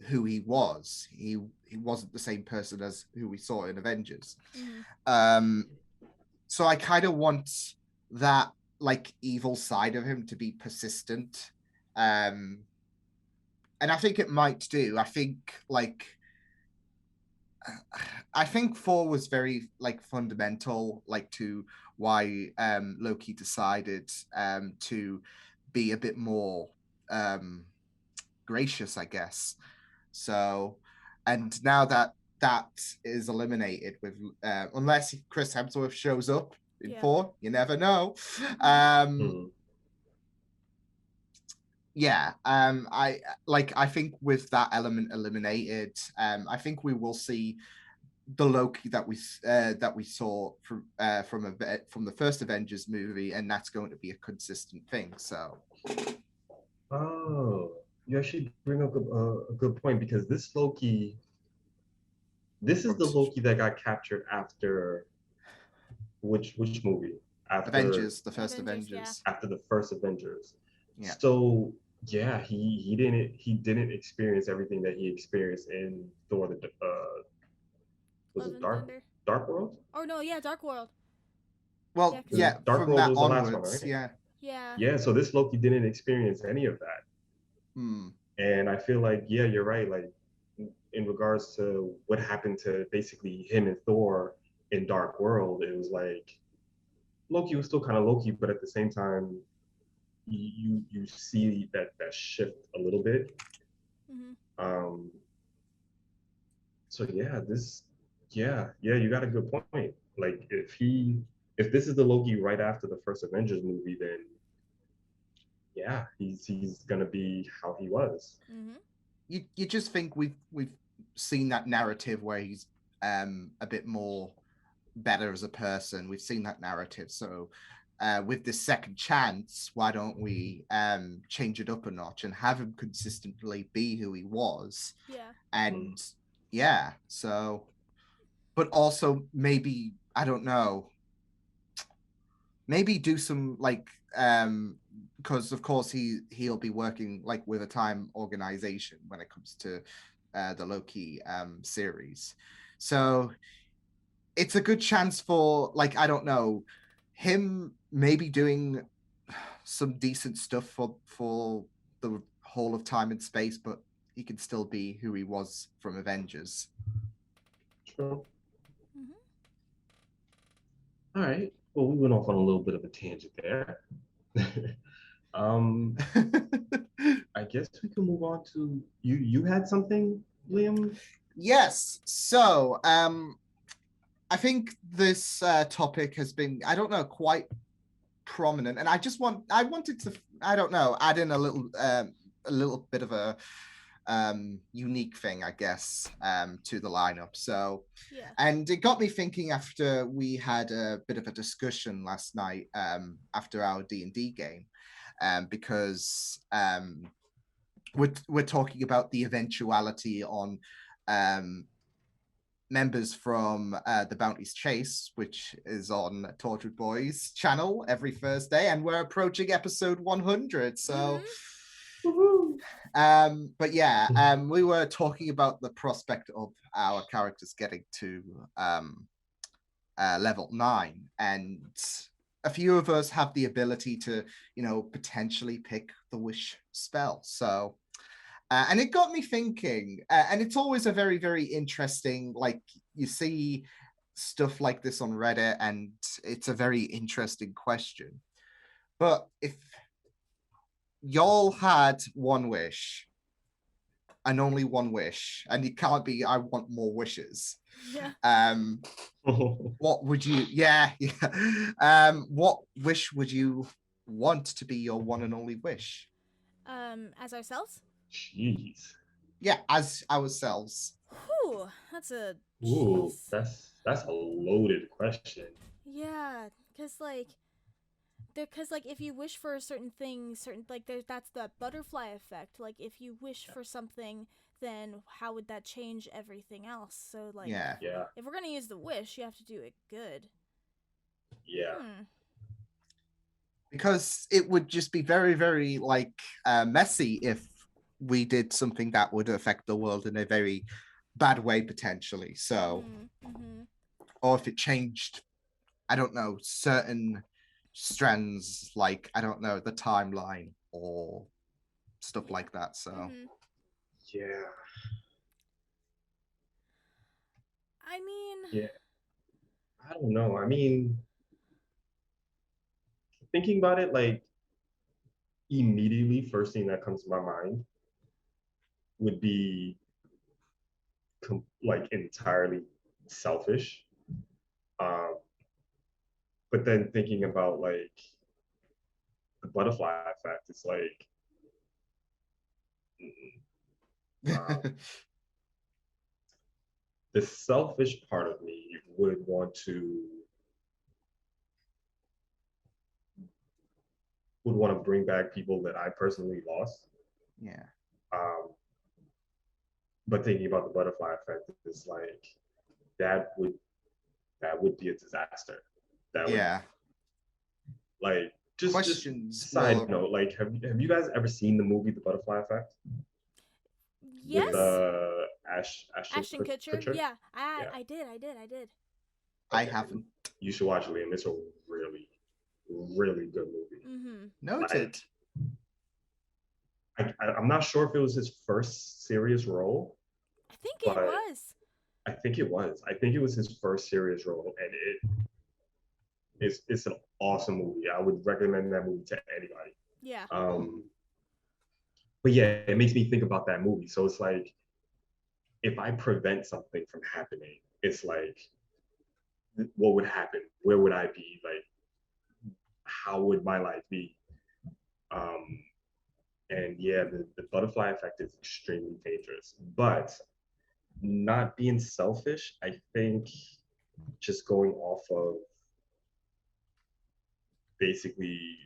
who he was. He wasn't the same person as who we saw in Avengers. Mm-hmm. Um, so I kind of want that like evil side of him to be persistent. Um, and I think it might do. I think 4 was very like fundamental, like to why Loki decided to be a bit more um, gracious, I guess. So, and now that that is eliminated with unless Chris Hemsworth shows up in Yeah. 4. You never know. Mm. Yeah, I think with that element eliminated, I think we will see the Loki that we saw from the first Avengers movie, and that's going to be a consistent thing. So, Oh, you actually bring up a good point because this is the Loki that got captured after which movie? After Avengers, the first Avengers, yeah. Avengers. after the first Avengers. Yeah. So yeah, he didn't experience everything that he experienced in Thor the was Love it and Thunder. Dark World? Oh no, yeah, Dark World. Well, Yeah, yeah, Dark from World that was the last one, onwards, right? yeah. yeah. Yeah, so this Loki didn't experience any of that. Hmm. And I feel like, yeah, you're right. Like in regards to what happened to basically him and Thor in Dark World, it was like Loki was still kind of Loki, but at the same time, you see that shift a little bit. Mm-hmm. Um, so yeah, you got a good point. Like if this is the Loki right after the first Avengers movie, then yeah, he's gonna be how he was. Mm-hmm. You just think we've seen that narrative where he's a bit more better as a person. We've seen that narrative. So with this second chance, why don't we change it up a notch and have him consistently be who he was? Yeah. And yeah, so but also maybe I don't know, maybe do some like because of course he'll be working like with a time organization when it comes to the Loki series. So it's a good chance for like I don't know him maybe doing some decent stuff for the whole of time and space, but he can still be who he was from Avengers. True. Mm-hmm. All right. Well, we went off on a little bit of a tangent there. um, I guess we can move on to you. You had something, Liam? Yes. So I think this topic has been, I don't know, quite prominent, and I wanted to, I don't know, add in a little bit of a unique thing, I guess, to the lineup. So, Yeah. and it got me thinking after we had a bit of a discussion last night after our D&D game, because we're talking about the eventuality on members from the Bounty's Chase, which is on Tortured Boys channel every Thursday, and we're approaching episode 100. So, but yeah, we were talking about the prospect of our characters getting to level 9, and a few of us have the ability to, potentially pick the wish spell. So and it got me thinking, and it's always a very, very interesting, like you see stuff like this on Reddit, and it's a very interesting question. But if y'all had one wish and only one wish, and it can't be, I want more wishes. Yeah. What would you, yeah. What wish would you want to be your one and only wish? As ourselves? Jeez. Yeah, as ourselves. Whew. That's a Ooh, jeez. that's a loaded question. Yeah, because like if you wish for a certain thing, that's the butterfly effect. Like if you wish for something, then how would that change everything else? So like, Yeah. Yeah. if we're gonna use the wish, you have to do it good. Yeah. Because it would just be very, very like messy if we did something that would affect the world in a very bad way potentially. So, or if it changed, I don't know, certain strands, like I don't know, the timeline or stuff like that. So, Yeah. I mean, Yeah. I don't know. I mean, thinking about it, like immediately, first thing that comes to my mind would be like entirely selfish. Um, but then thinking about like the butterfly effect, it's like the selfish part of me would want to bring back people that I personally lost. Yeah. Um, but thinking about the butterfly effect is like that would that would be a disaster. That would Yeah. like just Questions. side Well, note, like have you guys ever seen the movie The Butterfly Effect with Yes. Ashton Ashton Kutcher. Kutcher? Yeah, Yeah. I did. I Okay. haven't. You should watch it, Liam. It's a really, really good movie. Mm-hmm. Noted. I'm not sure if it was his first serious role, I think it but was. I think it was. I think it was his first serious role, and it's an awesome movie. I would recommend that movie to anybody. Yeah. But yeah, it makes me think about that movie. So it's like if I prevent something from happening, it's like what would happen? Where would I be? Like how would my life be? Um, and yeah, the butterfly effect is extremely dangerous. But not being selfish, I think just going off of basically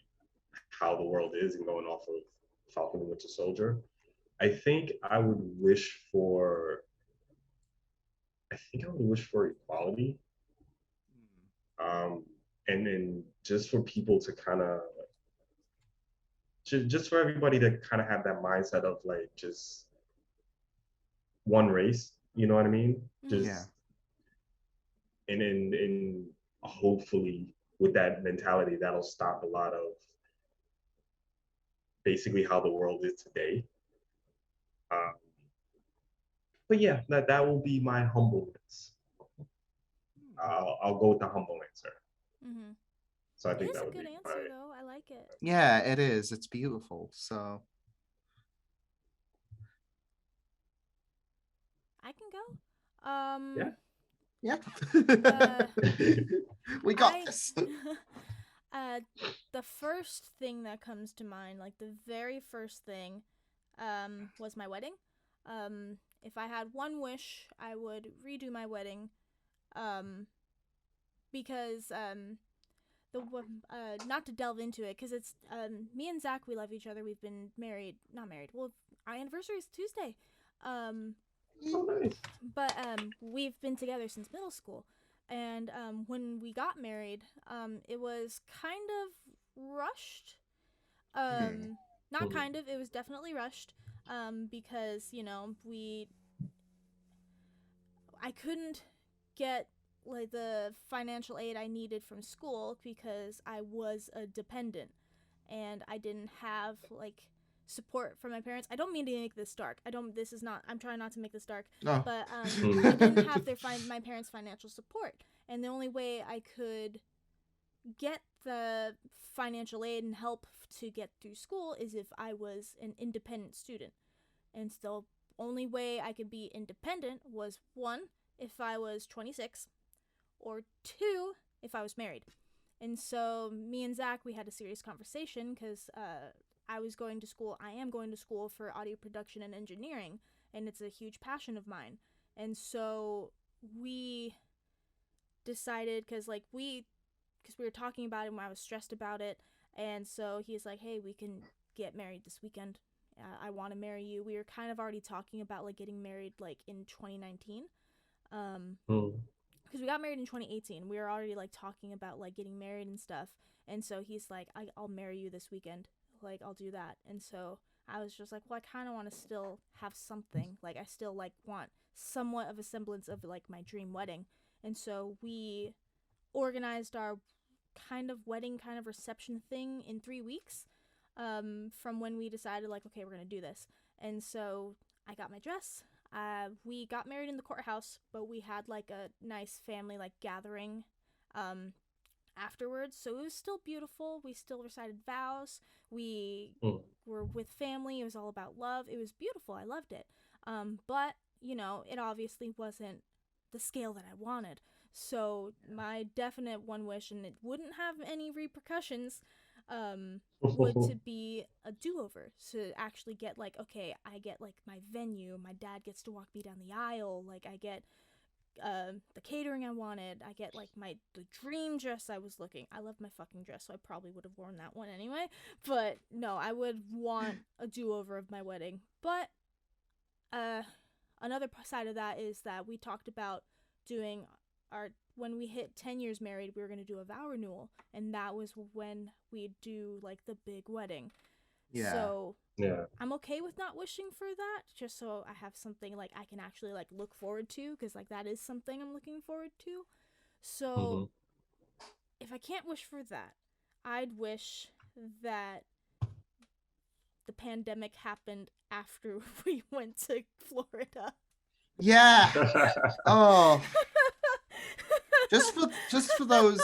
how the world is and going off of Falcon and Winter Soldier, I think I would wish for equality. And then just for people to kind of just for everybody to kind of have that mindset of like just one race, you know what I mean? Just Yeah. and hopefully with that mentality that'll stop a lot of basically how the world is today. Um, but yeah, that will be my humbleness. I'll go with the humble answer. Mm-hmm. So I It think is that a would good be answer, though. I like it. Yeah, it is. It's beautiful. So I can go. Yeah. We got this. The first thing that comes to mind, like the very first thing, was my wedding. If I had one wish, I would redo my wedding, because not to delve into it, because it's me and Zach. We love each other. We've been married, not married. Well, our anniversary is Tuesday. Oh, nice. But we've been together since middle school, and when we got married, it was kind of rushed. Not kind of, it was definitely rushed, because I couldn't get like the financial aid I needed from school because I was a dependent, and I didn't have like support from my parents. I don't mean to make this dark. I'm trying not to make this dark. Oh. But I didn't have my parents' financial support. And the only way I could get the financial aid and help to get through school is if I was an independent student. And the only way I could be independent was, one, if I was 26, or two, if I was married. And so me and Zach, we had a serious conversation because I am going to school for audio production and engineering, and it's a huge passion of mine. And so we decided, because we were talking about it when I was stressed about it, and so he's like, hey, we can get married this weekend. I want to marry you. We were kind of already talking about like getting married like in 2019. Because we got married in 2018. We were already like talking about like getting married and stuff. And so he's like, I'll marry you this weekend. Like, I'll do that. And so I was just like, well, I kind of want to still have something. Like, I still like want somewhat of a semblance of like my dream wedding. And so we organized our kind of wedding kind of reception thing in 3 weeks, from when we decided like, okay, we're going to do this. And so I got my dress. We got married in the courthouse, but we had like a nice family like gathering afterwards. So it was still beautiful. We still recited vows. We were with family. It was all about love. It was beautiful. I loved it. But it obviously wasn't the scale that I wanted. So my definite one wish, and it wouldn't have any repercussions, would to be a do-over. To actually get like, okay, I get like my venue, my dad gets to walk me down the aisle, like I get the catering I wanted, I get like the dream dress I was looking. I love my fucking dress, so I probably would have worn that one anyway. But no, I would want a do-over of my wedding. But another side of that is that we talked about doing when we hit 10 years married, we were going to do a vow renewal, and that was when we'd do like the big wedding. Yeah. So Yeah. I'm okay with not wishing for that, just so I have something like I can actually like look forward to, because like that is something I'm looking forward to. So if I can't wish for that, I'd wish that the pandemic happened after we went to Florida. Yeah. Oh. Just for those.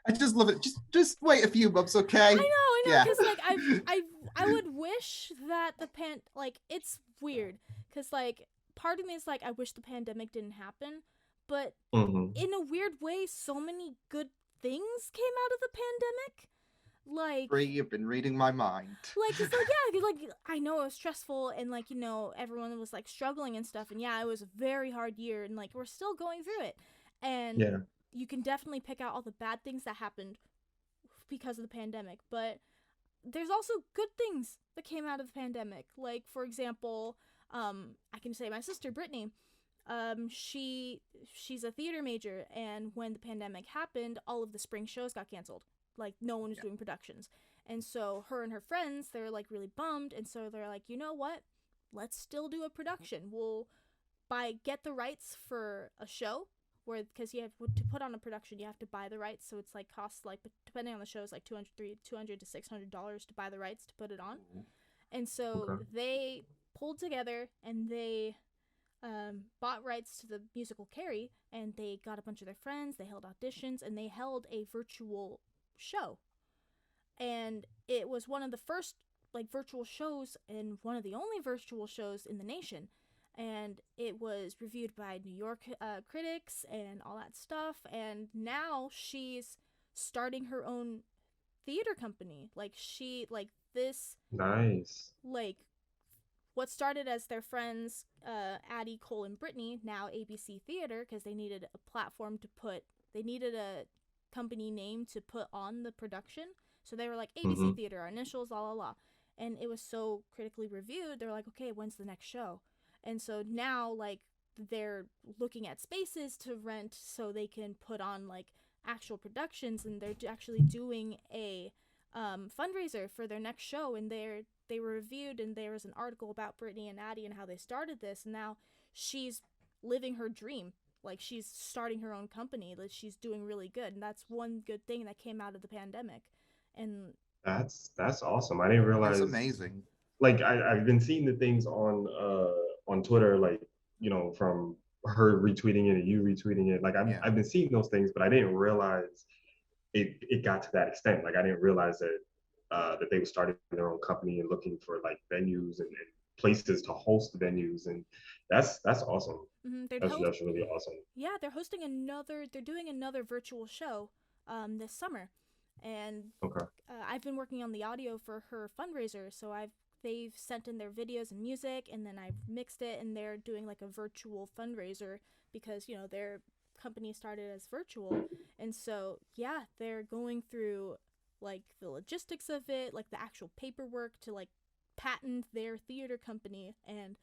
I just love it. Just wait a few months, okay? I know, Yeah. because like I would wish that like it's weird, because like part of me is like I wish the pandemic didn't happen, but in a weird way, so many good things came out of the pandemic. Like, You've been reading my mind. like it's like, yeah, like I know it was stressful, and like everyone was like struggling and stuff, and yeah, it was a very hard year, and like we're still going through it, and you can definitely pick out all the bad things that happened because of the pandemic, but there's also good things that came out of the pandemic. Like, for example, I can say my sister Brittany, she's a theater major, and when the pandemic happened, all of the spring shows got canceled. Like, no one was doing productions. And so her and her friends, they're like really bummed, and so they're like, you know what? Let's still do a production. We'll get the rights for a show, because you have to put on a production, you have to buy the rights, so it's like costs like, depending on the show, it's like $200 to $600 to buy the rights to put it on. And so they pulled together and they bought rights to the musical Carrie, and they got a bunch of their friends, they held auditions, and they held a virtual show. And it was one of the first like virtual shows, and one of the only virtual shows in the nation. And it was reviewed by New York critics and all that stuff. And now she's starting her own theater company. Like, Nice. Like, what started as their friends, Addie, Cole, and Brittany, now ABC Theater, because they needed a platform they needed a company name to put on the production. So they were like, ABC Theater, our initials, la la la. And it was so critically reviewed, they're like, okay, when's the next show? And so now, like, they're looking at spaces to rent so they can put on, like, actual productions, and they're actually doing a fundraiser for their next show, and they were reviewed, and there was an article about Brittany and Addie and how they started this, and now she's living her dream. Like, she's starting her own company, like, she's doing really good, and that's one good thing that came out of the pandemic. And that's awesome. I didn't realize. That's amazing. Like, I've been seeing the things on Twitter, like, from her retweeting it and you retweeting it. Like, I've been seeing those things, but I didn't realize it got to that extent. Like, I didn't realize that they were starting their own company and looking for like venues and places to host venues, and that's awesome. That's really awesome. Yeah, they're doing another virtual show this summer, and I've been working on the audio for her fundraiser, so they've sent in their videos and music, and then I've mixed it, and they're doing like a virtual fundraiser because their company started as virtual. And so yeah, they're going through like the logistics of it, like the actual paperwork to like patent their theater company, and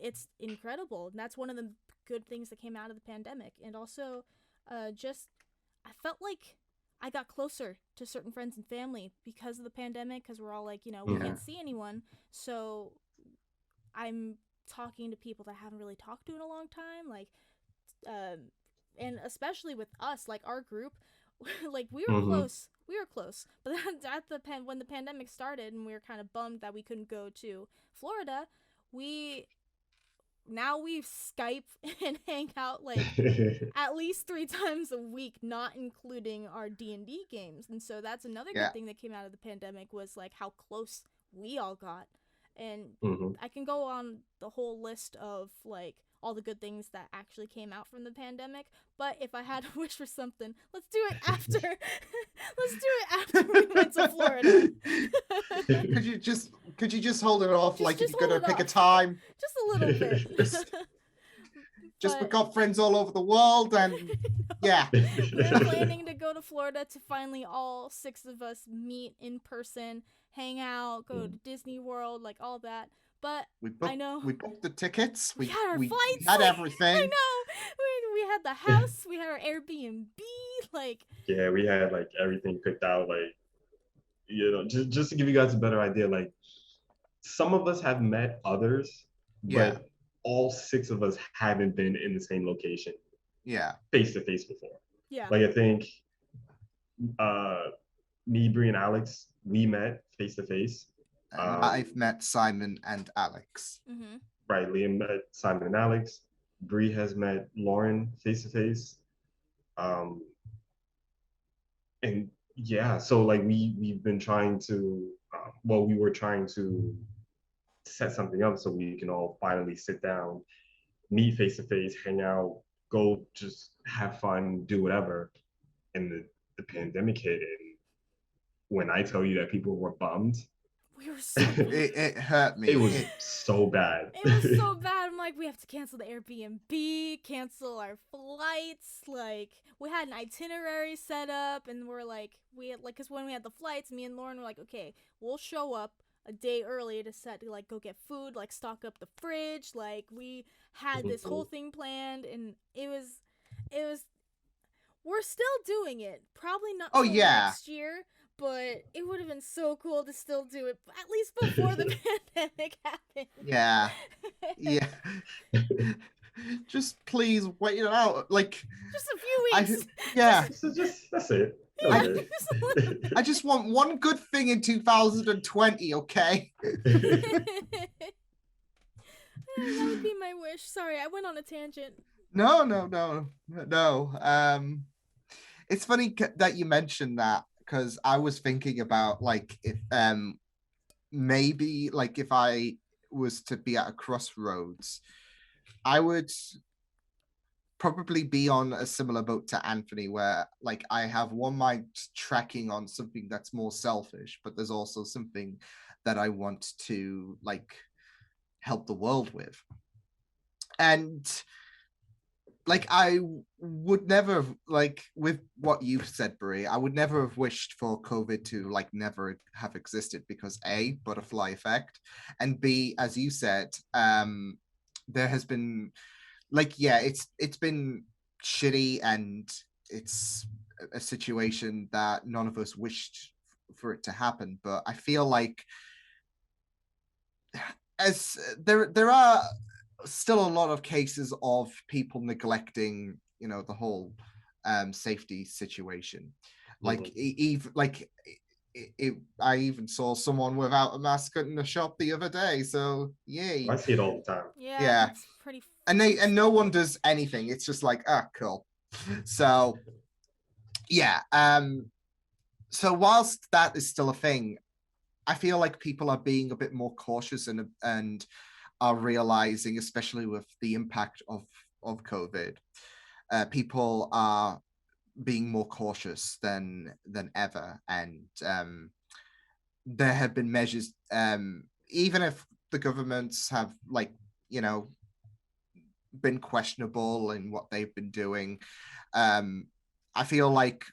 it's incredible. And that's one of the good things that came out of the pandemic. And also I felt like I got closer to certain friends and family because of the pandemic, because we're all like, we can't see anyone. So I'm talking to people that I haven't really talked to in a long time, like and especially with us, like our group, like we were close. But then when the pandemic started and we were kind of bummed that we couldn't go to Florida, we Skype and hang out like at least 3 times a week, not including our D&D games. And so that's another good thing that came out of the pandemic, was like how close we all got. And Hmm. I can go on the whole list of like all the good things that actually came out from the pandemic. But if I had to wish for something, let's do it after. Let's do it after we went to Florida. Could you just hold it off Just like if just you're hold gonna it pick a off. time? Just a little bit. Just we But got friends all over the world, and yeah. we're planning to go to Florida to finally all 6 of us meet in person, hang out, go to Disney World, like all that. But I know We booked the tickets. we had our We flights. had Like, everything. I know. We had the house. We had our Airbnb. Like, Yeah, we had like everything picked out. Like, just to give you guys a better idea, like some of us have met others, Yeah, but all 6 of us haven't been in the same location yeah. face to face before. yeah. Like I think uh me, Bree, and Alex, we met face to face. I've met Simon and Alex. Mm-hmm. Right, Liam met Simon and Alex. Bree has met Lauren face to face. And yeah, so like we've been trying to we were trying to set something up so we can all finally sit down, meet face to face, hang out, go just have fun, do whatever. And the pandemic hit, and when I tell you that people were bummed, We were so bad. It hurt me. it was so bad. It was so bad. I'm like, we have to cancel the Airbnb, cancel our flights. Like, we had an itinerary set up, and we're like, because when we had the flights, me and Lauren were like, okay, we'll show up a day early to like go get food, like stock up the fridge. Like, we had this whole thing planned, and it was, we're still doing it. Probably not Oh, till yeah. next year. But it would have been so cool to still do it, at least before the pandemic happened. Yeah. Yeah. Just please wait it out. Like, just a few weeks. Yeah. So that's it. I just want one good thing in 2020, okay? That would be my wish. Sorry, I went on a tangent. No. It's funny that you mentioned that, because I was thinking about like if maybe like if I was to be at a crossroads, I would probably be on a similar boat to Anthony, where like I have one mind tracking on something that's more selfish, but there's also something that I want to like help the world with. And like I would never like, with what you said, Brie, I would never have wished for COVID to like never have existed, because A, butterfly effect, and B, as you said, there has been like, yeah, it's been shitty, and it's a situation that none of us wished for it to happen. But I feel like as there are still a lot of cases of people neglecting, the whole safety situation. Like even like I even saw someone without a mask in the shop the other day. So yay! I see it all the time. Yeah. It's pretty. And no one does anything. It's just like, cool. So yeah. So whilst that is still a thing, I feel like people are being a bit more cautious and are realizing, especially with the impact of COVID, people are being more cautious than ever. And there have been measures, even if the governments have like, been questionable in what they've been doing. I feel like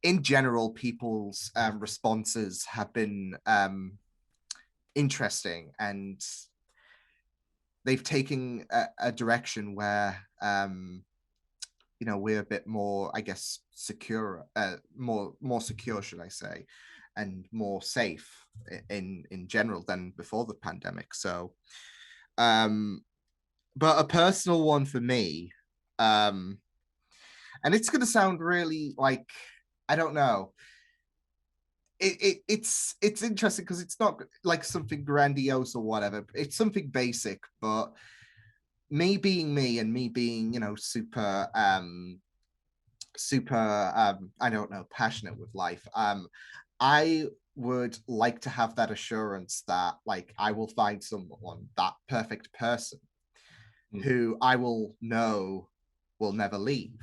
in general, people's responses have been interesting, and they've taken a direction where we're a bit more, I guess, secure, more secure, should I say, and more safe in general than before the pandemic. So, but a personal one for me, and it's going to sound really like, I don't know. It's interesting because it's not like something grandiose or whatever. It's something basic, but me being me, and me being, super I don't know, passionate with life. I would like to have that assurance that like I will find someone, that perfect person, who I will know will never leave.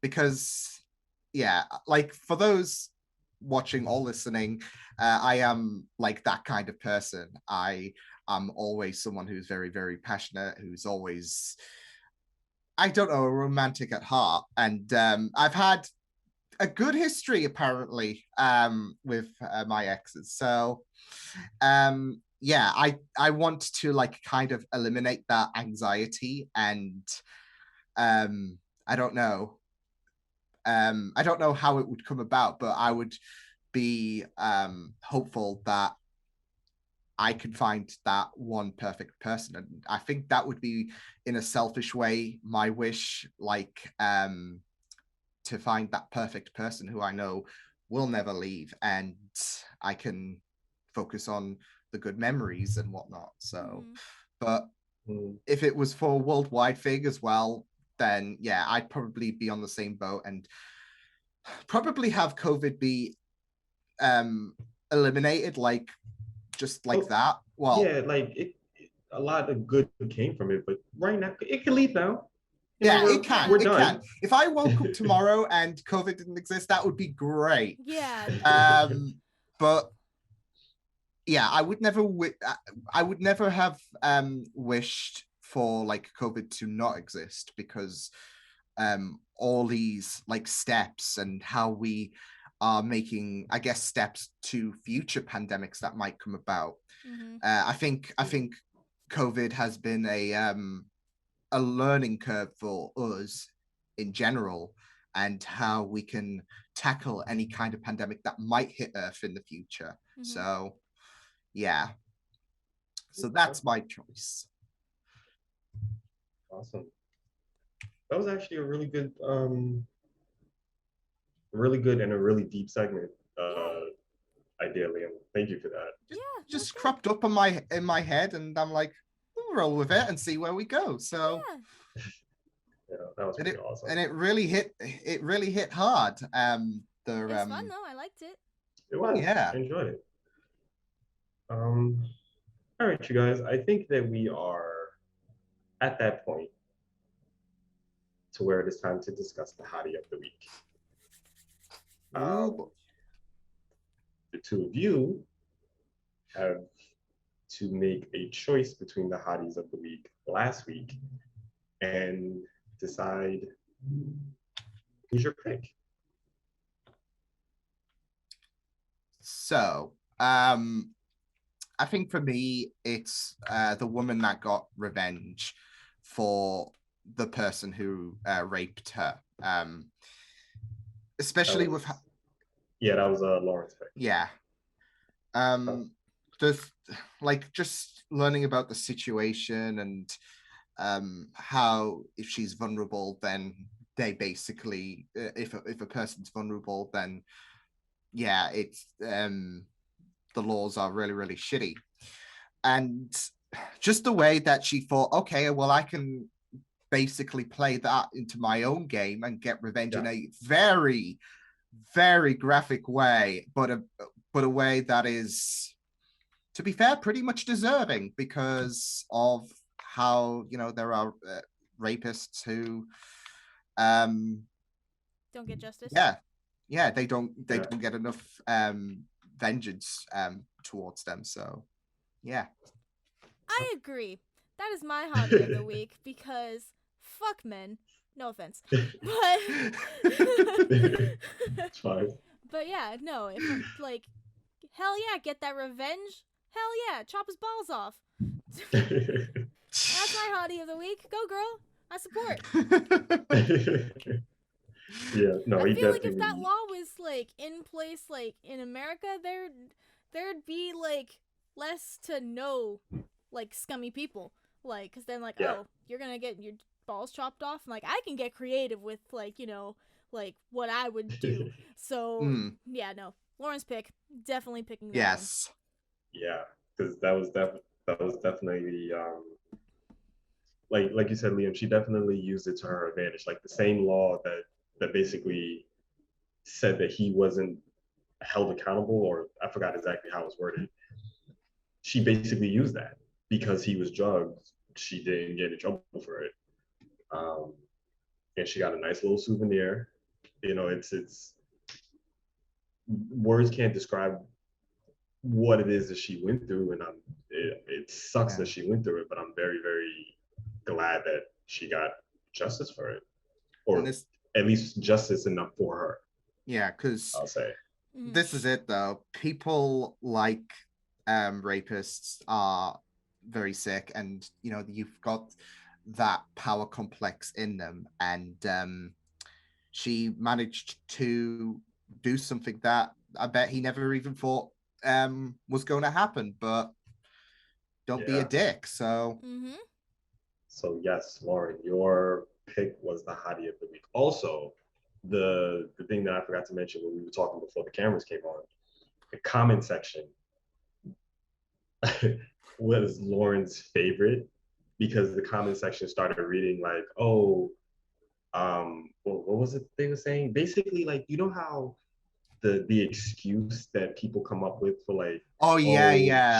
Because yeah, like for those watching or listening, I am like that kind of person. I am always someone who's very, very passionate, who's always, I don't know, a romantic at heart. And I've had a good history apparently with my exes. So yeah, I want to like kind of eliminate that anxiety, and um I don't know. I don't know how it would come about, but I would be hopeful that I can find that one perfect person. And I think that would be, in a selfish way, my wish, like to find that perfect person who I know will never leave, and I can focus on the good memories and whatnot. So, but if it was for a worldwide thing as well, then yeah, I'd probably be on the same boat and probably have COVID be eliminated, like just like that. Well, yeah, like a lot of good came from it, but right now it can leave now. yeah, We're, it can. We're it done. can. If I woke up tomorrow and COVID didn't exist, that would be great. Yeah. But yeah, I would never. I would never have wished for like COVID to not exist, because all these like steps and how we are making, I guess, steps to future pandemics that might come about. I think COVID has been a learning curve for us in general, and how we can tackle any kind of pandemic that might hit Earth in the future. So yeah, so that's my choice. Awesome. That was actually a really good and a really deep segment. Idea, Liam. Thank you for that. Just cropped up on in my head, and I'm like, we'll roll with it and see where we go. So yeah, that was pretty awesome. And it really hit hard. It's fun though. I liked it. It was. Yeah. I enjoyed it. All right, you guys. I think that we are at that point to where it is time to discuss the hottie of the week. The two of you have to make a choice between the hotties of the week last week and decide who's your pick. So, I think for me, it's the woman that got revenge for the person who raped her. Especially with... Yeah, that was Lauren's pick. Yeah. Just learning about the situation and how if she's vulnerable, then they basically, if a person's vulnerable, then yeah, it's the laws are really, really shitty. And just the way that she thought, okay, well, I can basically play that into my own game and get revenge in a very, very graphic way, but a way that is, to be fair, pretty much deserving, because of how, you know, there are rapists who don't get justice. Yeah, they don't get enough vengeance towards them. So yeah, I agree. That is my hobby of the week, because fuck men. No offense, but it's fine. But yeah, no, if like, hell yeah, get that revenge. Hell yeah, chop his balls off. That's my hottie of the week. Go girl, I support. Yeah, no, I feel like if that law was like in place, like in America, there'd be like less to no like scummy people, like, because then like, oh, you're gonna get your balls chopped off, and like I can get creative with like, you know, like what I would do. So yeah, no, Lauren's pick, definitely picking that yes one. Yeah, because that was definitely like you said, Liam, she definitely used it to her advantage. Like the same law that basically said that he wasn't held accountable, or I forgot exactly how it was worded. She basically used that because he was drugged. She didn't get in trouble for it, um, and she got a nice little souvenir. It's words can't describe what it is that she went through, and it sucks that she went through it, but I'm very, very glad that she got justice for it, or at least justice enough for her. Yeah, because I'll say this is it though. People like rapists are very sick, and you've got that power complex in them, and she managed to do something that I bet he never even thought was going to happen. But don't be a dick. So so yes, Lauren, your pick was the hottie of the week. Also, the thing that I forgot to mention when we were talking before the cameras came on, the comment section was Lauren's favorite, because the comment section started reading like, oh, what was it they were saying? Basically, like, you know how the excuse that people come up with for like,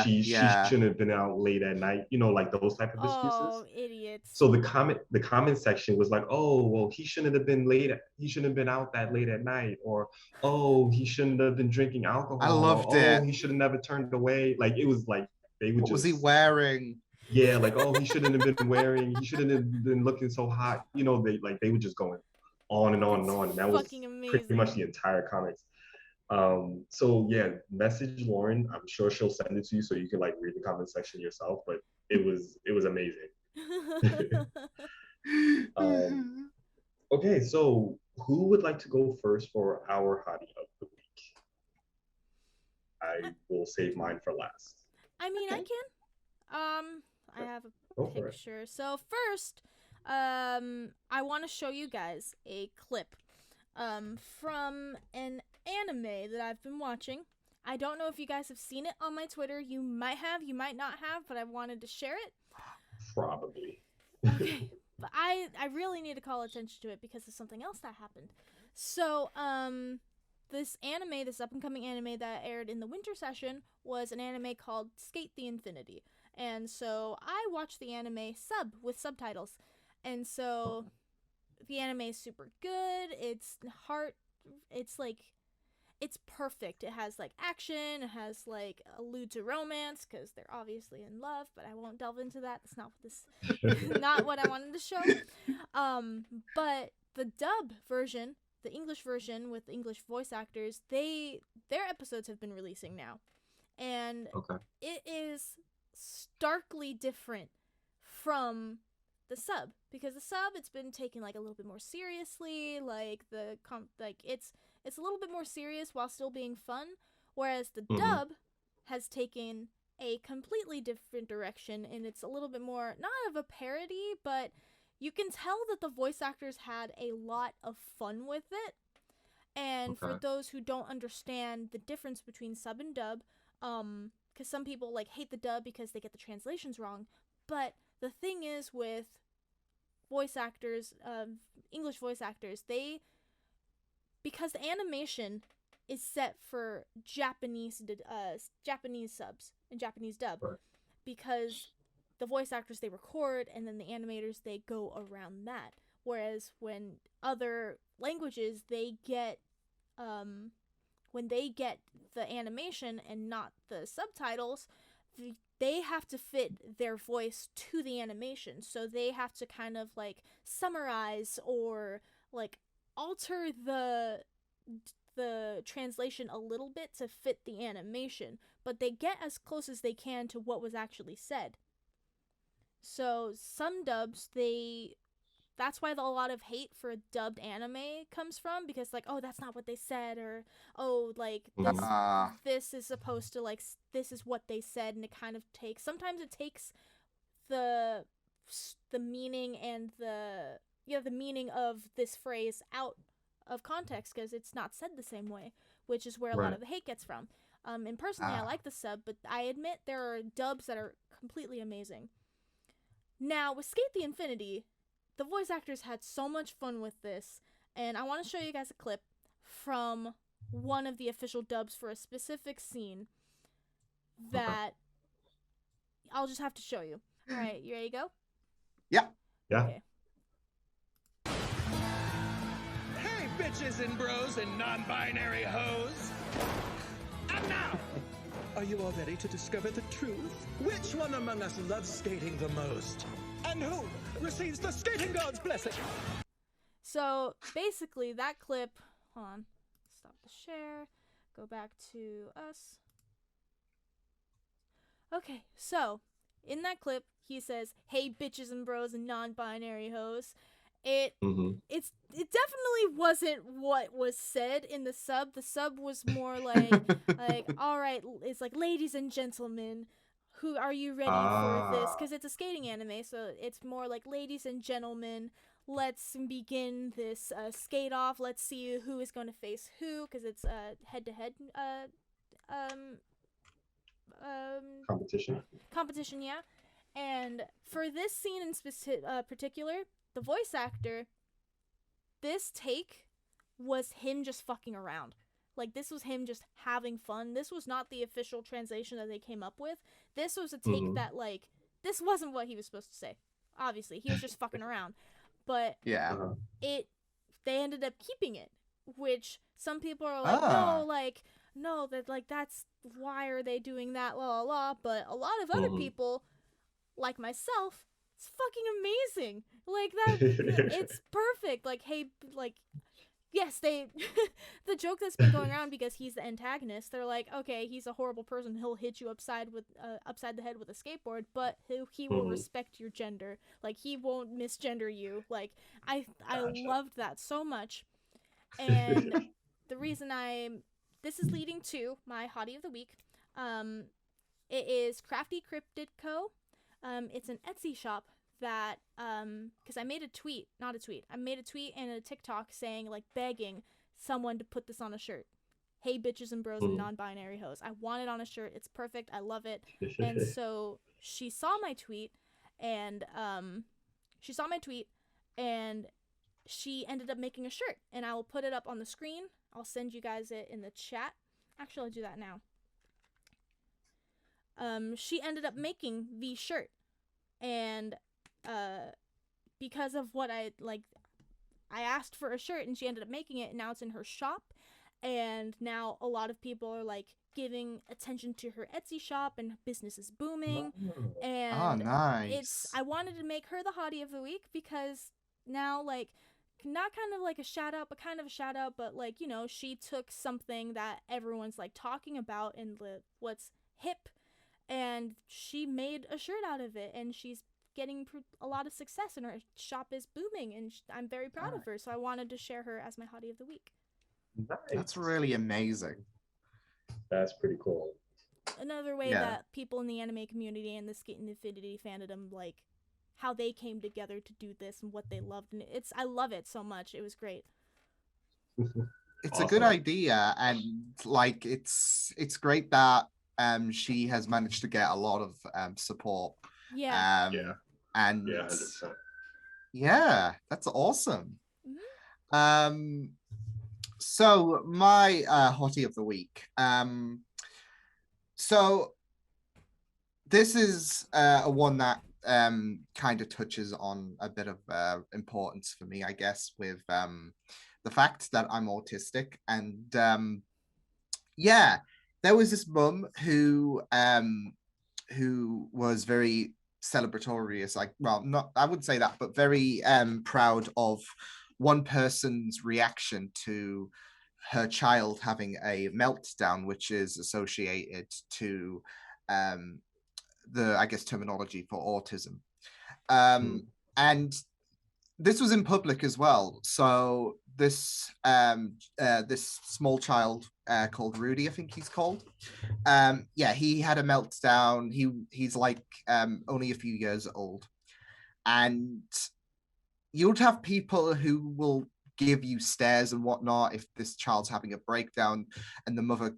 she shouldn't have been out late at night, like those type of excuses. Oh, idiots. So the comment section was like, oh, well, he shouldn't have been out that late at night, or oh, he shouldn't have been drinking alcohol. I loved it. Oh, he should have never turned away. Like, it was like they would what was he wearing? Yeah, like, oh, he shouldn't have been wearing, he shouldn't have been looking so hot. They were just going on and on and on. And that was pretty much the entire comics. So yeah, message Lauren. I'm sure she'll send it to you so you can like read the comment section yourself. But it was amazing. Okay, so who would like to go first for our hottie of the week? I will save mine for last. I mean, I can. I have a picture. So first, I want to show you guys a clip from an anime that I've been watching. I don't know if you guys have seen it on my Twitter. You might have, you might not have, but I wanted to share it. Probably. Okay. But I really need to call attention to it because of something else that happened. So, this up and coming anime that aired in the winter session was an anime called Skate the Infinity. And so I watched the anime with subtitles. And so the anime is super good. It's perfect. It has like action, it has like allude to romance because they're obviously in love, but I won't delve into that. That's not not what I wanted to show. But the dub version, the English version with English voice actors, their episodes have been releasing now. And it is starkly different from the sub, because the sub, it's been taken like a little bit more seriously, like it's a little bit more serious while still being fun, whereas the dub has taken a completely different direction, and it's a little bit more, not of a parody, but you can tell that the voice actors had a lot of fun with it. And for those who don't understand the difference between sub and dub, because some people like hate the dub because they get the translations wrong, but the thing is with voice actors, English voice actors, because the animation is set for Japanese subs and Japanese dub, because the voice actors, they record, and then the animators, they go around that. Whereas when other languages, they get when they get the animation and not the subtitles, they have to fit their voice to the animation. So they have to kind of like summarize or like alter the translation a little bit to fit the animation, but they get as close as they can to what was actually said. So some dubs, that's why a lot of hate for dubbed anime comes from, because like, oh, that's not what they said, or oh, like this is supposed to, like, this is what they said, and it kind of sometimes it takes the meaning and the meaning of this phrase out of context because it's not said the same way, which is where a lot of the hate gets from. And personally, I like the sub, but I admit there are dubs that are completely amazing. Now, with Skate the Infinity, the voice actors had so much fun with this, and I want to show you guys a clip from one of the official dubs for a specific scene that I'll just have to show you. All right, you ready to go? Yeah. Yeah. Okay. Hey, bitches and bros and non-binary hoes! And now, are you all ready to discover the truth? Which one among us loves skating the most? And who receives the skating god's blessing? So basically, that clip. Hold on. Stop the share. Go back to us. Okay, so in that clip, he says, "Hey, bitches and bros and non-binary hoes." It definitely wasn't what was said in the sub. The sub was more like all right, it's like, ladies and gentlemen, who are you ready for this? Because it's a skating anime, so it's more like, ladies and gentlemen, let's begin this skate off. Let's see who is going to face who, because it's head-to-head competition, yeah. And for this scene in particular, the voice actor, this take was him just fucking around. Like, this was him just having fun. This was not the official translation that they came up with. This was a take that, like, this wasn't what he was supposed to say. Obviously, he was just fucking around. But Yeah. they ended up keeping it, which some people are like, no, that, like, that's, why are they doing that, la la la. But a lot of other people, like myself, it's fucking amazing. Like, that, it's perfect. Like, hey, like, yes, they, the joke that's been going around, because he's the antagonist, they're like, okay, he's a horrible person, he'll hit you upside the head with a skateboard, but he will respect your gender. Like, he won't misgender you. Like, I loved that so much. And the reason this is leading to my hottie of the week. It is Crafty Cryptid Co. It's an Etsy shop that, because I made a tweet and a TikTok saying, like, begging someone to put this on a shirt. Hey, bitches and bros and non-binary hoes. I want it on a shirt. It's perfect. I love it. And so she saw my tweet, and she ended up making a shirt, and I will put it up on the screen. I'll send you guys it in the chat. Actually, I'll do that now. She ended up making the shirt, and because of what I asked for a shirt, and she ended up making it, and now it's in her shop. And now a lot of people are, like, giving attention to her Etsy shop, and business is booming. And nice. I wanted to make her the hottie of the week, because now, like, not kind of like a shout out, but kind of a shout out, but, like, you know, she took something that everyone's, like, talking about in what's hip, and she made a shirt out of it, and she's getting a lot of success, and her shop is booming, and I'm very proud of her. So I wanted to share her as my hottie of the week. Nice. That's really amazing. That's pretty cool. Another way that people in the anime community and the Skating Infinity fandom, like, how they came together to do this and what they loved, and I love it so much. It was great. It's a good idea, and, like, it's great that she has managed to get a lot of support. Yeah. And 100%. Yeah, that's awesome. So my hottie of the week. So this is a one that kind of touches on a bit of importance for me, I guess, with the fact that I'm autistic. And there was this mum who was very celebratory, like, well, not, I wouldn't say that, but very proud of one person's reaction to her child having a meltdown, which is associated to the, I guess, terminology for autism. And this was in public as well. So this this small child called Rudy, I think he's called. He had a meltdown. He's like only a few years old, and you'd have people who will give you stares and whatnot if this child's having a breakdown, and the mother,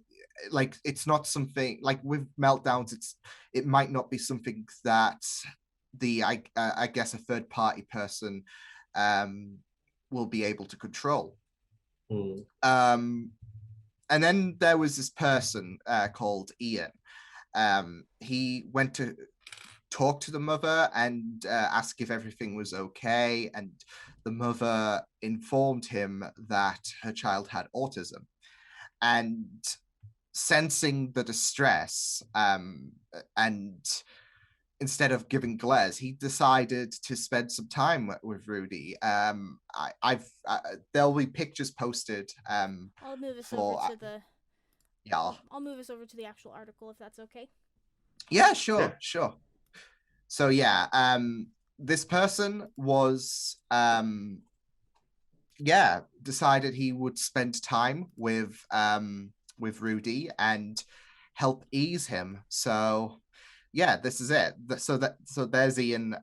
like, it's not something like with meltdowns. It might not be something that I guess a third party person will be able to control. and then there was this person called Ian. He went to talk to the mother and ask if everything was okay, and the mother informed him that her child had autism. And sensing the distress, and instead of giving glares, he decided to spend some time with Rudy. There'll be pictures posted. I'll move us over to the. Yeah. I'll move us over to the actual article if that's okay. Yeah, sure. So yeah, this person was decided he would spend time with Rudy and help ease him. So yeah, this is it. So there's Ian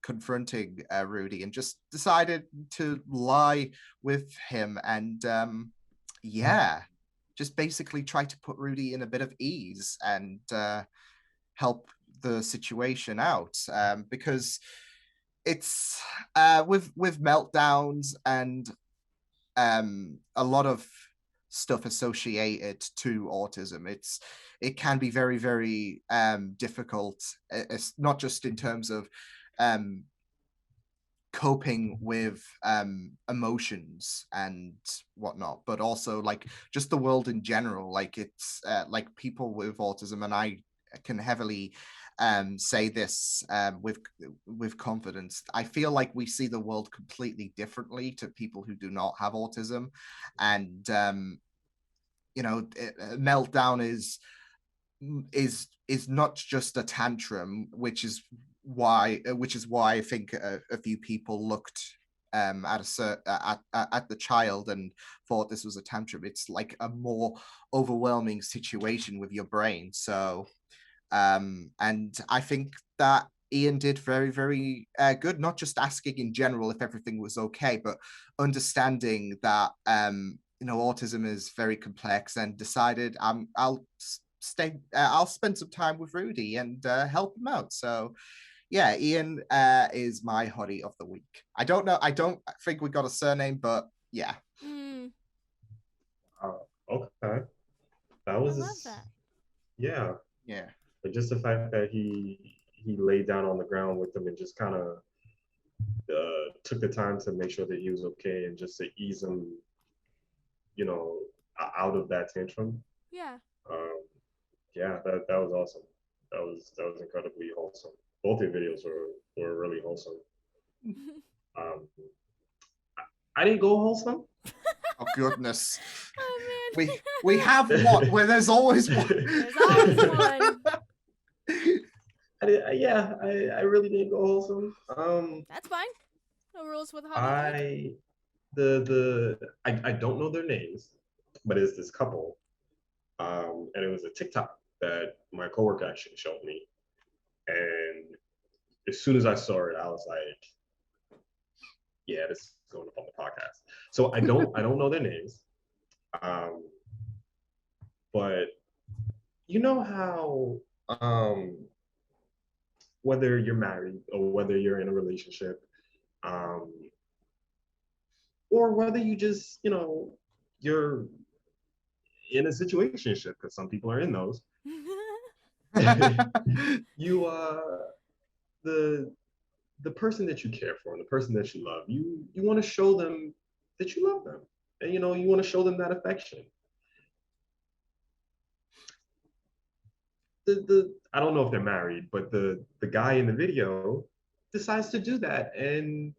confronting Rudy and just decided to lie with him and just basically try to put Rudy in a bit of ease and help the situation out, because it's with meltdowns and a lot of stuff associated to autism. It can be very, very difficult. It's not just in terms of coping with emotions and whatnot, but also like just the world in general. Like it's like people with autism, and I can heavily say this with confidence. I feel like we see the world completely differently to people who do not have autism, and meltdown is not just a tantrum, which is why I think a few people looked at the child and thought this was a tantrum. It's like a more overwhelming situation with your brain. So and I think that Ian did very, very good, not just asking in general if everything was okay, but understanding that autism is very complex, and decided I'll spend some time with Rudy and help him out. So yeah, Ian is my hottie of the week. I don't think we got a surname, but yeah. Okay, that was. I love that. Yeah. Yeah. But just the fact that he laid down on the ground with them and just kind of took the time to make sure that he was okay and just to ease him, out of that tantrum. Yeah. Yeah, that was awesome. That was incredibly wholesome. Both your videos were really wholesome. I didn't go wholesome. Oh goodness. Oh man. We have one where there's always one. There's always one. I really didn't go wholesome. That's fine. No rules with hot. I don't know their names, but it's this couple. And it was a TikTok that my coworker actually showed me. And as soon as I saw it, I was like, yeah, this is going up on the podcast. So I don't know their names. But you know how whether you're married or whether you're in a relationship, or whether you just, you're in a situationship, because some people are in those. You the person that you care for and the person that you love, you want to show them that you love them, and you want to show them that affection. I don't know if they're married, but the guy in the video decides to do that, and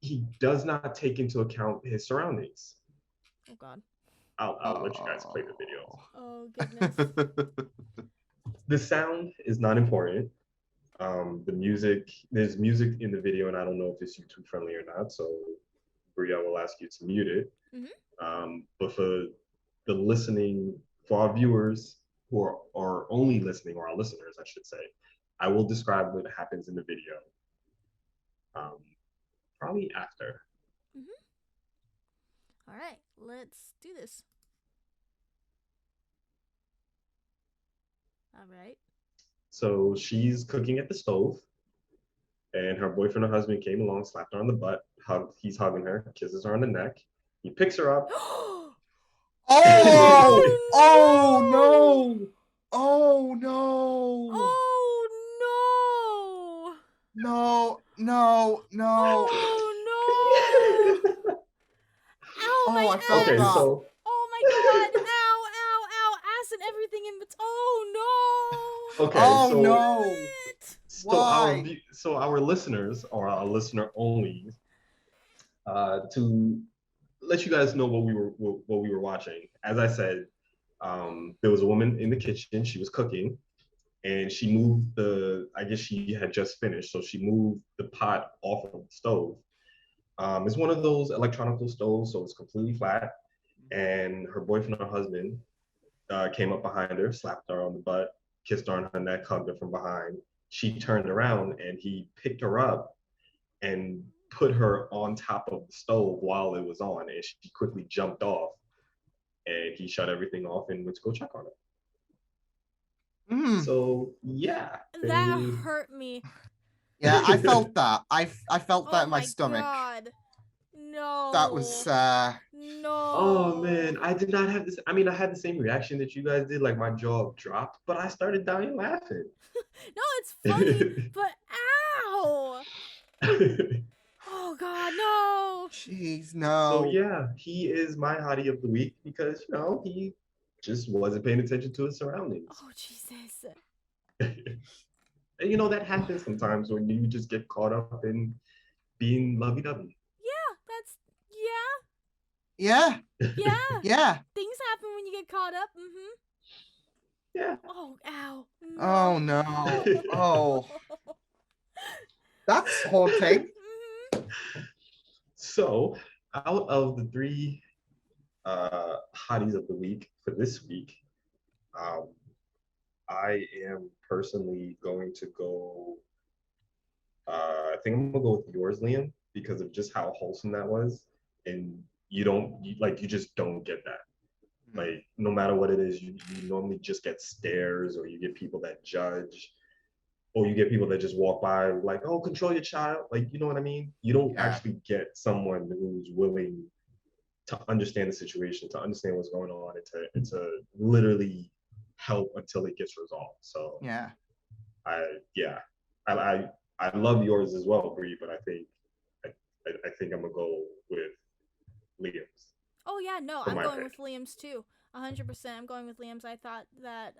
he does not take into account his surroundings. Oh God. I'll let you guys play the video. Oh goodness. The sound is not important. The music, there's music in the video, and I don't know if it's YouTube friendly or not. So Bria will ask you to mute it. Mm-hmm. But for the listening, for our viewers who are only listening, or our listeners, I should say, I will describe what happens in the video. Probably after. All right, let's do this. All right. So she's cooking at the stove, and her boyfriend or husband came along, slapped her on the butt, he's hugging her, kisses her on the neck. He picks her up, Oh! Oh no! no! Oh no! Oh No! No! no! No! Oh no! Ow, Oh, my I felt Okay, ass! that. so Oh my god! Ow, ow, ow! Ass and everything in between. Oh no! okay, Oh so no! It. Why? so our listeners or our listener only, to let you guys know what we were watching. As I said, there was a woman in the kitchen. She was cooking, and she moved the. I guess she had just finished, so she moved the pot off of the stove. It's one of those electronical stoves, so it's completely flat. And her boyfriend or husband came up behind her, slapped her on the butt, kissed her on her neck, hugged her from behind. She turned around and he picked her up and put her on top of the stove while it was on, and she quickly jumped off. And he shut everything off and went to go check on her. Mm. So yeah, That hurt me. Yeah, I felt that. I felt that Oh in my my stomach. god. No. That was Oh No. man, I did not have this. I mean, I had the same reaction that you guys did. Like my jaw dropped, but I started dying laughing. No, it's funny, but ow. Oh god, no. jeez, So no. yeah, he is my hottie of the week because he just wasn't paying attention to his surroundings. Oh Jesus. And that happens sometimes when you just get caught up in being lovey-dovey. Yeah, that's Yeah, yeah. yeah. Things happen when you get caught up. Yeah. Oh, ow. Oh no. Oh, that's haunting. So, out of the three hotties of the week for this week, um, I am personally going to go. I think I'm gonna go with yours, Liam, because of just how wholesome that was, and you just don't get that. Like no matter what it is, you normally just get stares, or you get people that judge, or you get people that just walk by like, oh, control your child. Like, you know what I mean? You don't Yeah. actually get someone who's willing to understand the situation, to understand what's going on, and to literally help until it gets resolved. So Yeah. yeah, I I love yours as well, Bree, but I think I'm gonna go with Liam's. Oh yeah, no, For I'm my going pick. with Liam's too. 100%. I'm going with Liam's. I thought that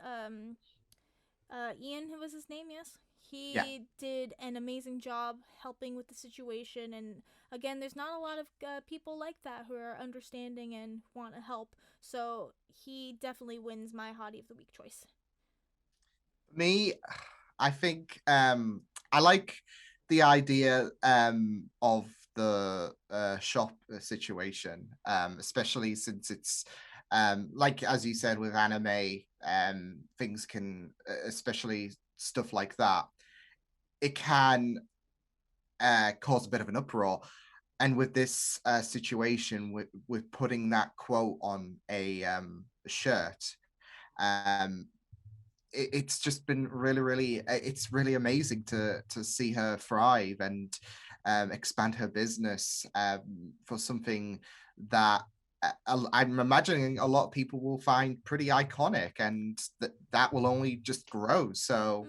Ian, who was his name, yes? Yeah. He did an amazing job helping with the situation, and again, there's not a lot of people like that who are understanding and want to help. So he definitely wins my hottie of the week choice. Me, I think I like the idea of the shop situation, especially since it's like as you said with anime, things can, especially stuff like that, it can cause a bit of an uproar. And with this situation, with putting that quote on a shirt, um, it's just been really it's really amazing to see her thrive and expand her business for something that I'm imagining a lot of people will find pretty iconic, and that will only just grow. So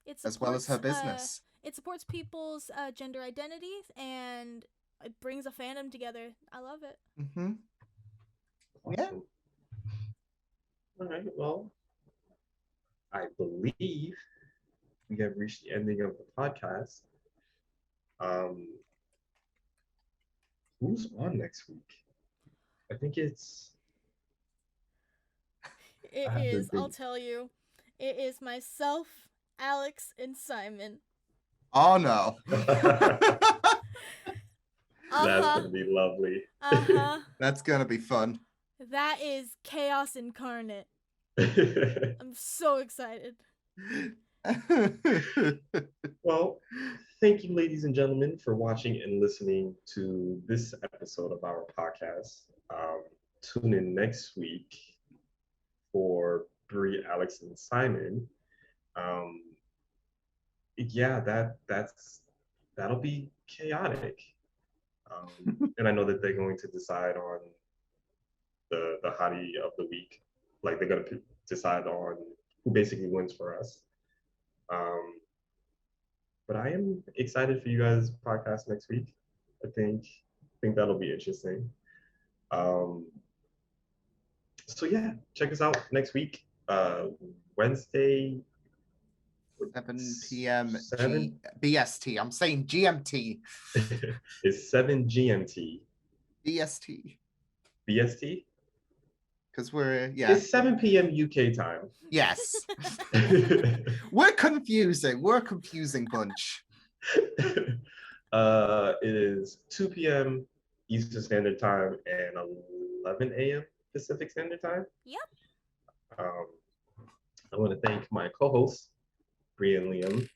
It as well as her supports business. it supports people's gender identities, and it brings a fandom together. I love it. Mm-hmm. Awesome. Yeah. All right. Well, I believe we have reached the ending of the podcast. Um, who's on next week? I think it's. It I have to is. I'll think. tell you. It is myself, Alex, and Simon. Oh no. That's gonna be lovely. That's gonna be fun. That is chaos incarnate. I'm so excited. Well, thank you, ladies and gentlemen, for watching and listening to this episode of our podcast. Tune in next week for Bree, Alex, and Simon. Um, yeah, that'll be chaotic. And I know that they're going to decide on the HOTI of the week. Like they're gonna decide on who basically wins for us. But I am excited for you guys' podcast next week. I think that'll be interesting. So yeah, check us out next week. Wednesday, 7 p.m. 7? BST. I'm saying GMT. It's 7 GMT. BST. BST? Because we're, It's 7 p.m. UK time. Yes. We're confusing. We're a confusing bunch. It is 2 p.m. Eastern Standard Time and 11 a.m. Pacific Standard Time. Yep. I want to thank my co-hosts, Bree and Liam,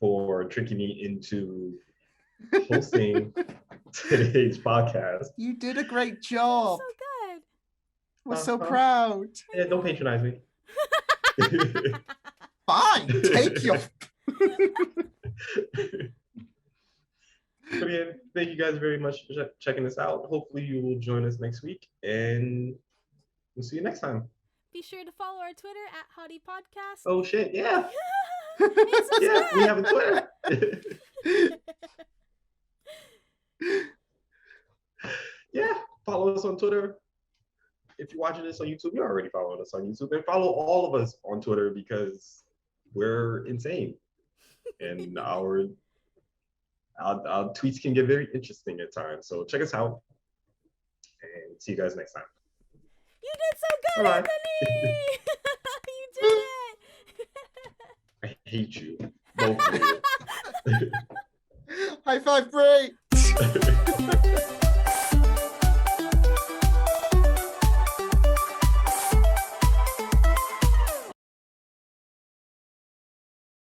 for tricking me into hosting today's podcast. You did a great job. So good. We're so proud. Yeah, don't patronize me. Fine. Take your... So yeah, thank you guys very much for checking this out. Hopefully you will join us next week, and we'll see you next time. Be sure to follow our Twitter at HOTI Podcast. Oh shit, yeah. And subscribe. Yeah, we have a Twitter. Yeah, follow us on Twitter. If you're watching this on YouTube, you're already following us on YouTube. And follow all of us on Twitter because we're insane. And our tweets can get very interesting at times. So check us out. And see you guys next time. You did so good, Bye-bye. Anthony! You did it! I hate you. Both of you. High five, Bray.